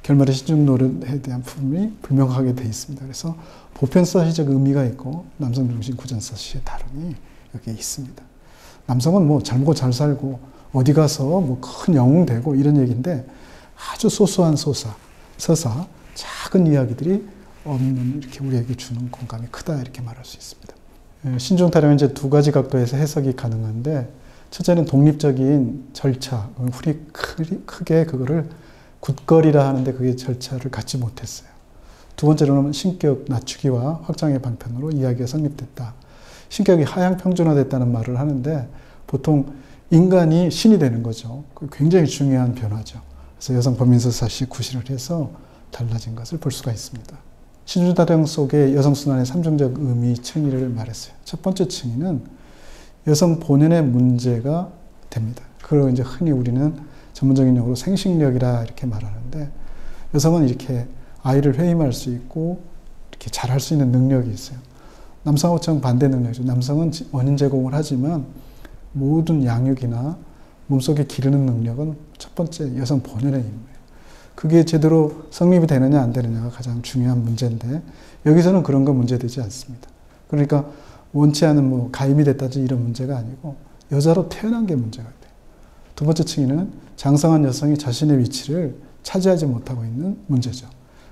결말의 신중노릇에 대한 부분이 불명하게 되어 있습니다. 그래서 보편사시적 의미가 있고 남성 중심 구전사시의 다름이 여기에 있습니다. 남성은 뭐 잘 먹고 잘 살고 어디 가서 뭐 큰 영웅 되고 이런 얘기인데 아주 소소한 서사, 작은 이야기들이 없는 이렇게 우리에게 주는 공감이 크다 이렇게 말할 수 있습니다. 신중타령은 이제 두 가지 각도에서 해석이 가능한데 첫째는 독립적인 절차, 우리 크게 그거를 굿거리라 하는데 그게 절차를 갖지 못했어요. 두 번째로는 신격 낮추기와 확장의 방편으로 이야기가 성립됐다. 신격이 하향 평준화됐다는 말을 하는데 보통 인간이 신이 되는 거죠. 굉장히 중요한 변화죠. 그래서 여성 범인서사시 구실을 해서 달라진 것을 볼 수가 있습니다. 신중타령 속에 여성순환의 삼중적 의미 층위를 말했어요. 첫 번째 층위는 여성 본연의 문제가 됩니다. 그걸 이제 흔히 우리는 전문적인 용어로 생식력이라 이렇게 말하는데 여성은 이렇게 아이를 회임할 수 있고 이렇게 잘할 수 있는 능력이 있어요. 남성하고 정반대 능력이죠. 남성은 원인 제공을 하지만 모든 양육이나 몸속에 기르는 능력은 첫 번째 여성 본연의 임무예요. 그게 제대로 성립이 되느냐 안 되느냐가 가장 중요한 문제인데 여기서는 그런 건 문제되지 않습니다. 그러니까 원치 않은 뭐 가임이 됐다든지 이런 문제가 아니고 여자로 태어난 게 문제가 돼요. 두 번째 층위는 장성한 여성이 자신의 위치를 차지하지 못하고 있는 문제죠.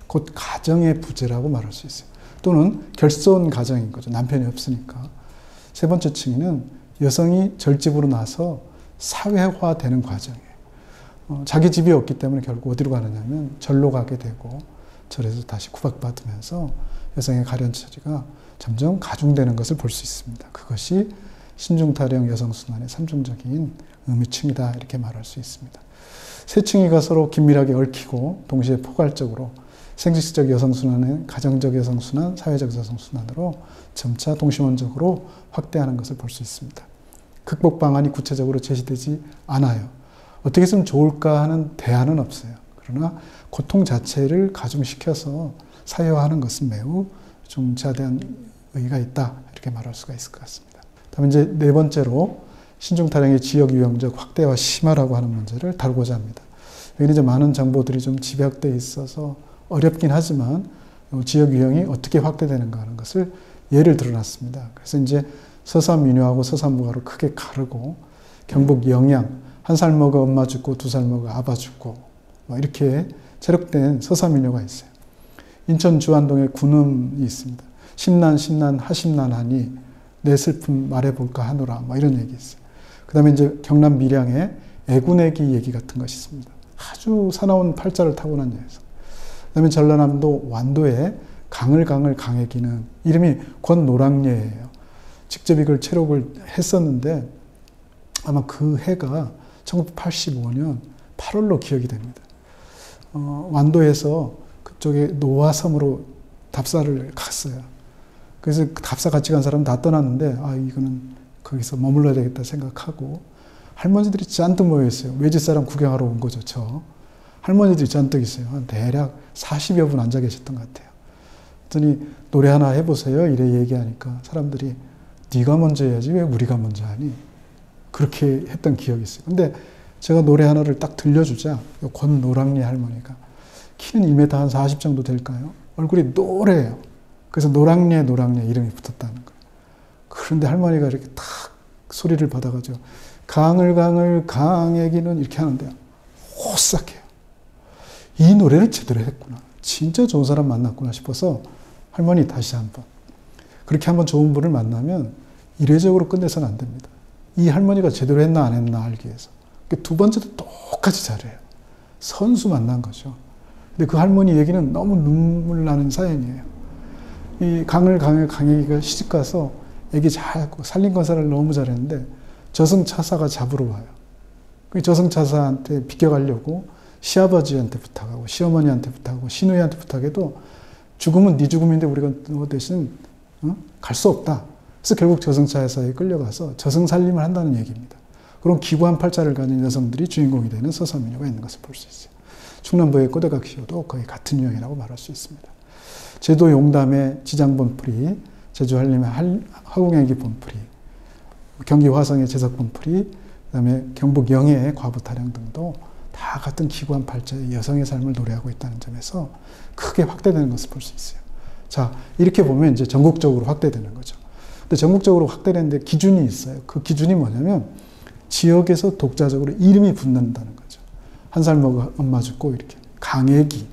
곧 가정의 부재라고 말할 수 있어요. 또는 결손 가정인 거죠. 남편이 없으니까. 세 번째 층위는 여성이 절집으로 나서 사회화되는 과정이에요. 자기 집이 없기 때문에 결국 어디로 가느냐면 절로 가게 되고 절에서 다시 구박받으면서 여성의 가련 처지가 점점 가중되는 것을 볼 수 있습니다. 그것이 신중타령 여성순환의 삼중적인 의미층이다 이렇게 말할 수 있습니다. 세 층위가 서로 긴밀하게 얽히고 동시에 포괄적으로 생식적 여성순환은 가정적 여성순환, 사회적 여성순환으로 점차 동시원적으로 확대하는 것을 볼 수 있습니다. 극복 방안이 구체적으로 제시되지 않아요. 어떻게 했으면 좋을까 하는 대안은 없어요. 그러나 고통 자체를 가중시켜서 사회화하는 것은 매우 중차대한 의의가 있다 이렇게 말할 수가 있을 것 같습니다. 다음 이제 네 번째로 신중타령의 지역 유형적 확대와 심화라고 하는 문제를 다루고자 합니다. 여기는 이제 많은 정보들이 좀 집약되어 있어서 어렵긴 하지만 지역 유형이 어떻게 확대되는가 하는 것을 예를 들어놨습니다. 그래서 이제 서사민요하고 서사무가로 크게 가르고 경북 영양, 1살 먹어 엄마 죽고 2살 먹어 아빠 죽고 뭐 이렇게 체력된 서사민요가 있어요. 인천 주안동에 군음이 있습니다. 심난 하심난하니 내 슬픔 말해볼까 하노라 뭐 이런 얘기 있어요. 그 다음에 이제 경남 밀양에 애군애기 얘기 같은 것이 있습니다. 아주 사나운 팔자를 타고난 녀석. 그 다음에 전라남도 완도에 강을강애기는 이름이 권노랑예예요. 직접 이걸 체록을 했었는데 아마 그 해가 1985년 8월로 기억이 됩니다. 완도에서 그쪽에 노화섬으로 답사를 갔어요. 그래서 답사 같이 간 사람은 다 떠났는데 이거는 거기서 머물러야 되겠다 생각하고 할머니들이 잔뜩 모여 있어요. 외지 사람 구경하러 온 거죠. 할머니들이 잔뜩 있어요. 한 대략 40여 분 앉아 계셨던 것 같아요. 그랬더니 노래 하나 해보세요. 이래 얘기하니까 사람들이 네가 먼저 해야지 왜 우리가 먼저 하니? 그렇게 했던 기억이 있어요. 근데 제가 노래 하나를 딱 들려주자 권노랑리 할머니가 키는 1m 한 40 정도 될까요? 얼굴이 노래요. 그래서 노랑리 이름이 붙었다는 거예요. 그런데 할머니가 이렇게 탁 소리를 받아가지고 강을 강애기는 이렇게 하는데요. 오싹해요. 이 노래를 제대로 했구나. 진짜 좋은 사람 만났구나 싶어서 할머니 다시 한번. 그렇게 한번 좋은 분을 만나면 이례적으로 끝내서는 안 됩니다. 이 할머니가 제대로 했나 안 했나 알기 위해서. 두 번째도 똑같이 잘해요. 선수 만난 거죠. 근데 그 할머니 얘기는 너무 눈물 나는 사연이에요. 이 강혜기가 시집가서 애기 잘 살림 건사를 너무 잘했는데 저승차사가 잡으러 와요. 그 저승차사한테 비껴가려고 시아버지한테 부탁하고 시어머니한테 부탁하고 시누이한테 부탁해도 죽음은 네 죽음인데 우리가 너 대신 갈 수 없다. 그래서 결국 저승차사에 끌려가서 저승살림을 한다는 얘기입니다. 그런 기구한 팔자를 가진 여성들이 주인공이 되는 서사미녀가 있는 것을 볼 수 있어요. 충남도의 꼬대각시오도 거의 같은 유형이라고 말할 수 있습니다. 제도 용담의 지장본풀이, 제주 한림의 화공애기 본풀이, 경기 화성의 제석본풀이, 그다음에 경북 영해의 과부타령 등도 다 같은 기구한 팔자의 여성의 삶을 노래하고 있다는 점에서 크게 확대되는 것을 볼 수 있어요. 자, 이렇게 보면 이제 전국적으로 확대되는 거죠. 근데 전국적으로 확대되는데 기준이 있어요. 그 기준이 뭐냐면 지역에서 독자적으로 이름이 붙는다는 거죠. 한 살 먹어 엄마 죽고 이렇게 강애기,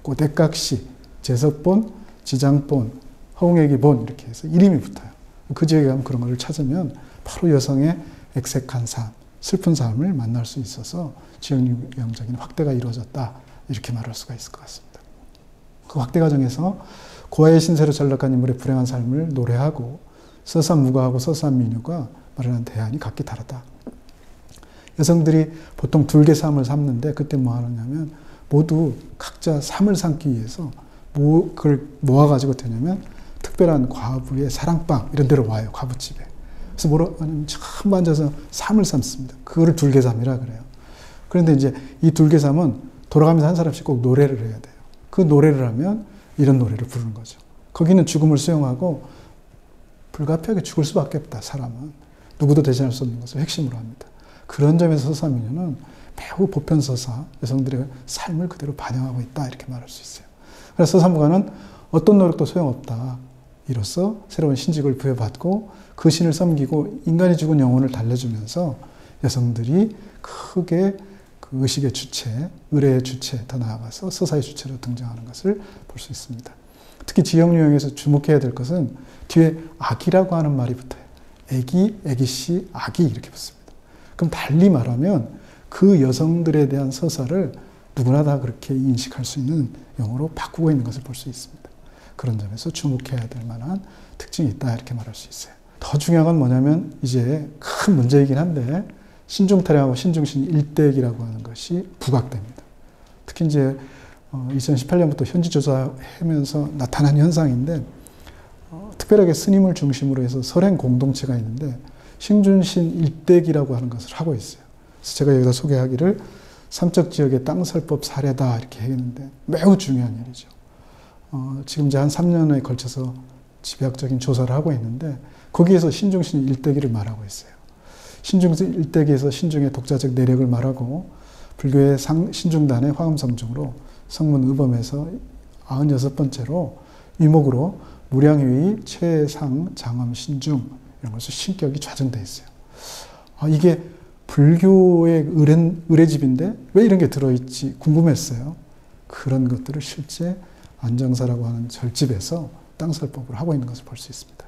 꼬대각시, 제석본, 지장본, 허웅애기본 이렇게 해서 이름이 붙어요. 그 지역에 가면 그런 것을 찾으면 바로 여성의 액색한 삶, 슬픈 삶을 만날 수 있어서 지역유형적인 확대가 이루어졌다 이렇게 말할 수가 있을 것 같습니다. 그 확대 과정에서 고아의 신세로 전락한 인물의 불행한 삶을 노래하고 서산무가하고 서산민유가 말하는 대안이 각기 다르다. 여성들이 보통 둘개삼을 삼는데 그때 뭐 하느냐면 모두 각자 삼을 삼기 위해서 그걸 모아가지고 되냐면 특별한 과부의 사랑방 이런 데로 와요. 과부집에. 그래서 뭐라고 하냐면 처음 앉아서 삼을 삼습니다. 그거를 둘개삼이라 그래요. 그런데 이제 이 둘개삼은 돌아가면서 한 사람씩 꼭 노래를 해야 돼요. 그 노래를 하면 이런 노래를 부르는 거죠. 거기는 죽음을 수용하고 불가피하게 죽을 수밖에 없다. 사람은. 누구도 대신할 수 없는 것을 핵심으로 합니다. 그런 점에서 서사미녀는 매우 보편서사, 여성들의 삶을 그대로 반영하고 있다 이렇게 말할 수 있어요. 그래서 서산무가는 어떤 노력도 소용없다. 이로써 새로운 신직을 부여받고 그 신을 섬기고 인간이 죽은 영혼을 달래주면서 여성들이 크게 그 의식의 주체, 의례의 주체, 더 나아가서 서사의 주체로 등장하는 것을 볼 수 있습니다. 특히 지역유형에서 주목해야 될 것은 뒤에 아기라고 하는 말이 붙어요. 애기, 애기씨, 아기 이렇게 붙습니다. 그럼 달리 말하면 그 여성들에 대한 서사를 누구나 다 그렇게 인식할 수 있는 용어로 바꾸고 있는 것을 볼 수 있습니다. 그런 점에서 주목해야 될 만한 특징이 있다 이렇게 말할 수 있어요. 더 중요한 건 뭐냐면 이제 큰 문제이긴 한데 신중타령하고 신중신 일대기라고 하는 것이 부각됩니다. 특히 이제 2018년부터 현지조사하면서 나타난 현상인데 특별하게 스님을 중심으로 해서 설행 공동체가 있는데 신중신 일대기라고 하는 것을 하고 있어요. 그래서 제가 여기다 소개하기를 삼척지역의 땅설법 사례다 이렇게 했는데 매우 중요한 일이죠. 지금 이제 한 3년에 걸쳐서 집약적인 조사를 하고 있는데 거기에서 신중신 일대기를 말하고 있어요. 신중신 일대기에서 신중의 독자적 내력을 말하고 불교의 신중단의 화엄성중으로 성문의범에서 96번째로 위목으로 무량유의, 최상, 장엄, 신중 이런 것을 신격이 좌정되어 있어요. 이게 불교의 의례집인데 왜 이런 게 들어있지 궁금했어요. 그런 것들을 실제 안정사라고 하는 절집에서 땅설법을 하고 있는 것을 볼 수 있습니다.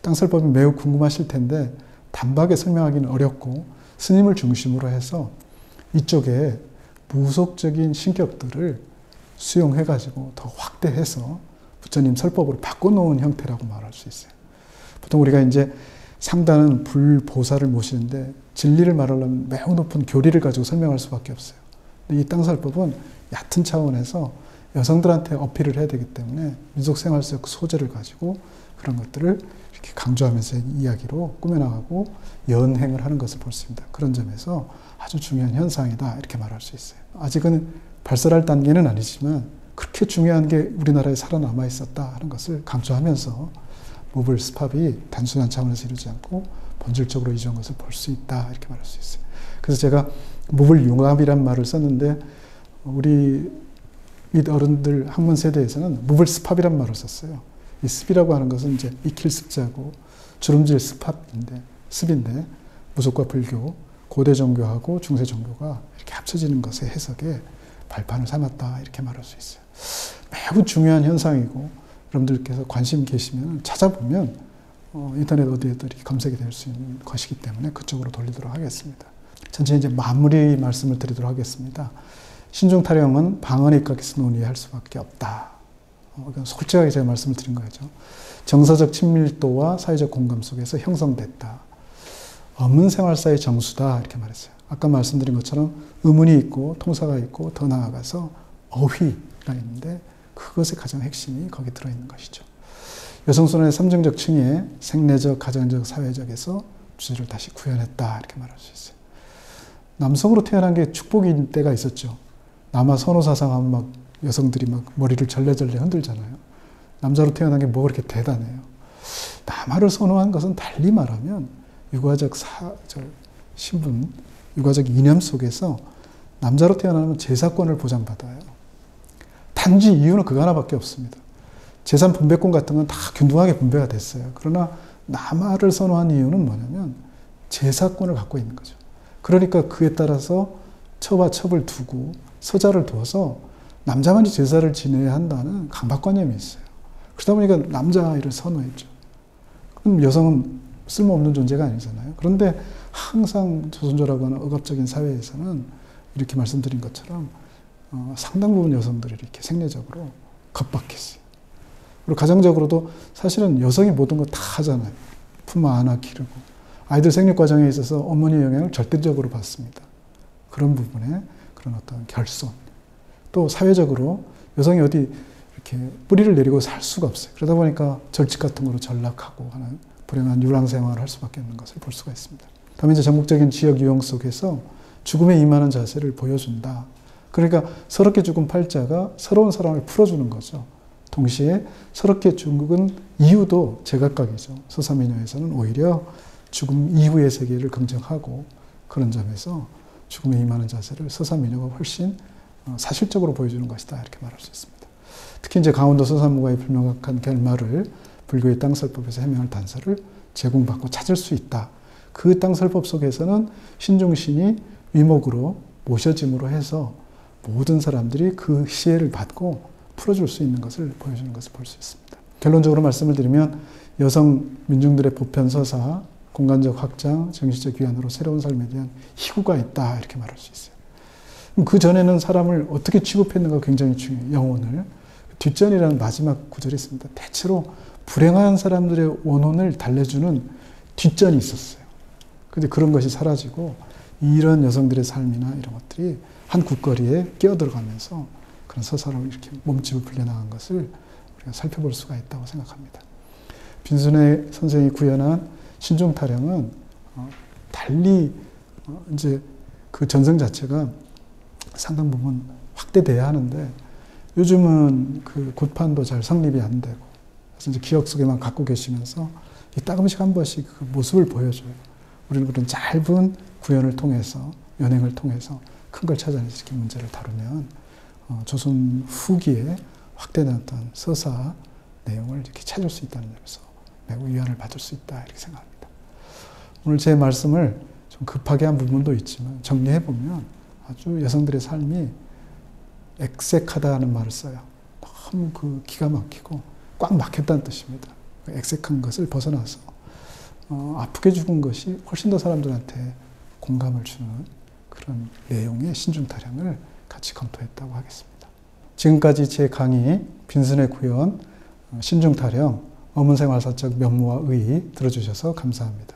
땅설법이 매우 궁금하실 텐데 단박에 설명하기는 어렵고 스님을 중심으로 해서 이쪽에 무속적인 신격들을 수용해가지고 더 확대해서 부처님 설법으로 바꿔놓은 형태라고 말할 수 있어요. 보통 우리가 이제 상단은 불보살을 모시는데 진리를 말하려면 매우 높은 교리를 가지고 설명할 수밖에 없어요. 근데 이 땅설법은 얕은 차원에서 여성들한테 어필을 해야 되기 때문에 민속생활적 소재를 가지고 그런 것들을 이렇게 강조하면서 이야기로 꾸며나가고 연행을 하는 것을 볼 수 있습니다. 그런 점에서 아주 중요한 현상이다 이렇게 말할 수 있어요. 아직은 발설할 단계는 아니지만 그렇게 중요한 게 우리나라에 살아남아 있었다 하는 것을 강조하면서 무불 스팝이 단순한 차원에서 이루지 않고 본질적으로 이루어진 것을 볼 수 있다 이렇게 말할 수 있어요. 그래서 제가 무불 융합이란 말을 썼는데 우리 윗 어른들 학문 세대에서는 무불 스팝이란 말을 썼어요. 이 습이라고 하는 것은 이제 익힐 습자고 주름질 습인데 무속과 불교, 고대 종교하고 중세 종교가 이렇게 합쳐지는 것의 해석에 발판을 삼았다 이렇게 말할 수 있어요. 매우 중요한 현상이고 여러분들께서 관심 계시면 찾아보면 인터넷 어디에도 이렇게 검색이 될 수 있는 것이기 때문에 그쪽으로 돌리도록 하겠습니다. 전체 이제 마무리 말씀을 드리도록 하겠습니다. 신중타령은 방언에 입각해서 논의할 수밖에 없다. 이건 솔직하게 제가 말씀을 드린 거죠. 정서적 친밀도와 사회적 공감 속에서 형성됐다. 어문생활사의 정수다 이렇게 말했어요. 아까 말씀드린 것처럼 의문이 있고 통사가 있고 더 나아가서 어휘가 있는데 그것의 가장 핵심이 거기 들어있는 것이죠. 여성순환의 삼정적 층위에 생내적, 가정적, 사회적에서 주제를 다시 구현했다 이렇게 말할 수 있어요. 남성으로 태어난 게 축복인 때가 있었죠. 남아 선호사상하면 막 여성들이 막 머리를 절레절레 흔들잖아요. 남자로 태어난 게 뭐 그렇게 대단해요. 남아를 선호한 것은 달리 말하면 육아적 신분, 육아적 이념 속에서 남자로 태어나면 재산권을 보장받아요. 단지 이유는 그거 하나밖에 없습니다. 재산 분배권 같은 건 다 균등하게 분배가 됐어요. 그러나 남아를 선호한 이유는 뭐냐면 재산권을 갖고 있는 거죠. 그러니까 그에 따라서 처와 첩을 두고 서자를 두어서 남자만이 제사를 지내야 한다는 강박관념이 있어요. 그러다 보니까 남자아이를 선호했죠. 그럼 여성은 쓸모없는 존재가 아니잖아요. 그런데 항상 조선조라고 하는 억압적인 사회에서는 이렇게 말씀드린 것처럼 상당 부분 여성들이 이렇게 생리적으로 겁박했어요. 그리고 가정적으로도 사실은 여성이 모든 거 다 하잖아요. 품 안아 기르고. 아이들 생육 과정에 있어서 어머니의 영향을 절대적으로 받습니다. 그런 부분에 그런 어떤 결손. 또 사회적으로 여성이 어디 이렇게 뿌리를 내리고 살 수가 없어요. 그러다 보니까 절직 같은 거로 전락하고 하는 불행한 유랑 생활을 할 수밖에 없는 것을 볼 수가 있습니다. 다음에 이제 전국적인 지역 유형 속에서 죽음에 임하는 자세를 보여준다. 그러니까 서럽게 죽은 팔자가 서러운 사람을 풀어주는 거죠. 동시에 서럽게 죽은 이유도 제각각이죠. 서사미녀에서는 오히려 죽음 이후의 세계를 긍정하고 그런 점에서 죽음에 임하는 자세를 서사미녀가 훨씬 사실적으로 보여주는 것이다 이렇게 말할 수 있습니다. 특히 이제 강원도 서산무가의 불명확한 결말을 불교의 땅설법에서 해명할 단서를 제공받고 찾을 수 있다. 그 땅설법 속에서는 신중신이 위목으로 모셔짐으로 해서 모든 사람들이 그 시혜를 받고 풀어줄 수 있는 것을 보여주는 것을 볼 수 있습니다. 결론적으로 말씀을 드리면 여성 민중들의 보편 서사, 공간적 확장, 정신적 위안으로 새로운 삶에 대한 희구가 있다 이렇게 말할 수 있어요. 그 전에는 사람을 어떻게 취급했는가 굉장히 중요해요. 영혼을. 뒷전이라는 마지막 구절이 있습니다. 대체로 불행한 사람들의 원혼을 달래주는 뒷전이 있었어요. 그런데 그런 것이 사라지고 이런 여성들의 삶이나 이런 것들이 한 국거리에 끼어들어가면서 그런 서사로 이렇게 몸집을 불려나간 것을 우리가 살펴볼 수가 있다고 생각합니다. 빈순의 선생이 구현한 신중타령은 달리 이제 그 전성 자체가 상당 부분 확대돼야 하는데 요즘은 그 곧판도 잘 성립이 안 되고 그래서 이제 기억 속에만 갖고 계시면서 따끔씩 한 번씩 그 모습을 보여줘요. 우리는 그런 짧은 구현을 통해서 연행을 통해서 큰 걸 찾아내서 이렇게 문제를 다루면 조선 후기에 확대된 어떤 서사 내용을 이렇게 찾을 수 있다는 점에서 매우 위안을 받을 수 있다 이렇게 생각합니다. 오늘 제 말씀을 좀 급하게 한 부분도 있지만 정리해 보면 아주 여성들의 삶이 액색하다는 말을 써요. 너무 그 기가 막히고 꽉 막혔다는 뜻입니다. 액색한 것을 벗어나서 아프게 죽은 것이 훨씬 더 사람들한테 공감을 주는 그런 내용의 신중타령을 같이 검토했다고 하겠습니다. 지금까지 제 강의 빈순의 구현, 신중타령, 어문생활사적 면모와 의의 들어주셔서 감사합니다.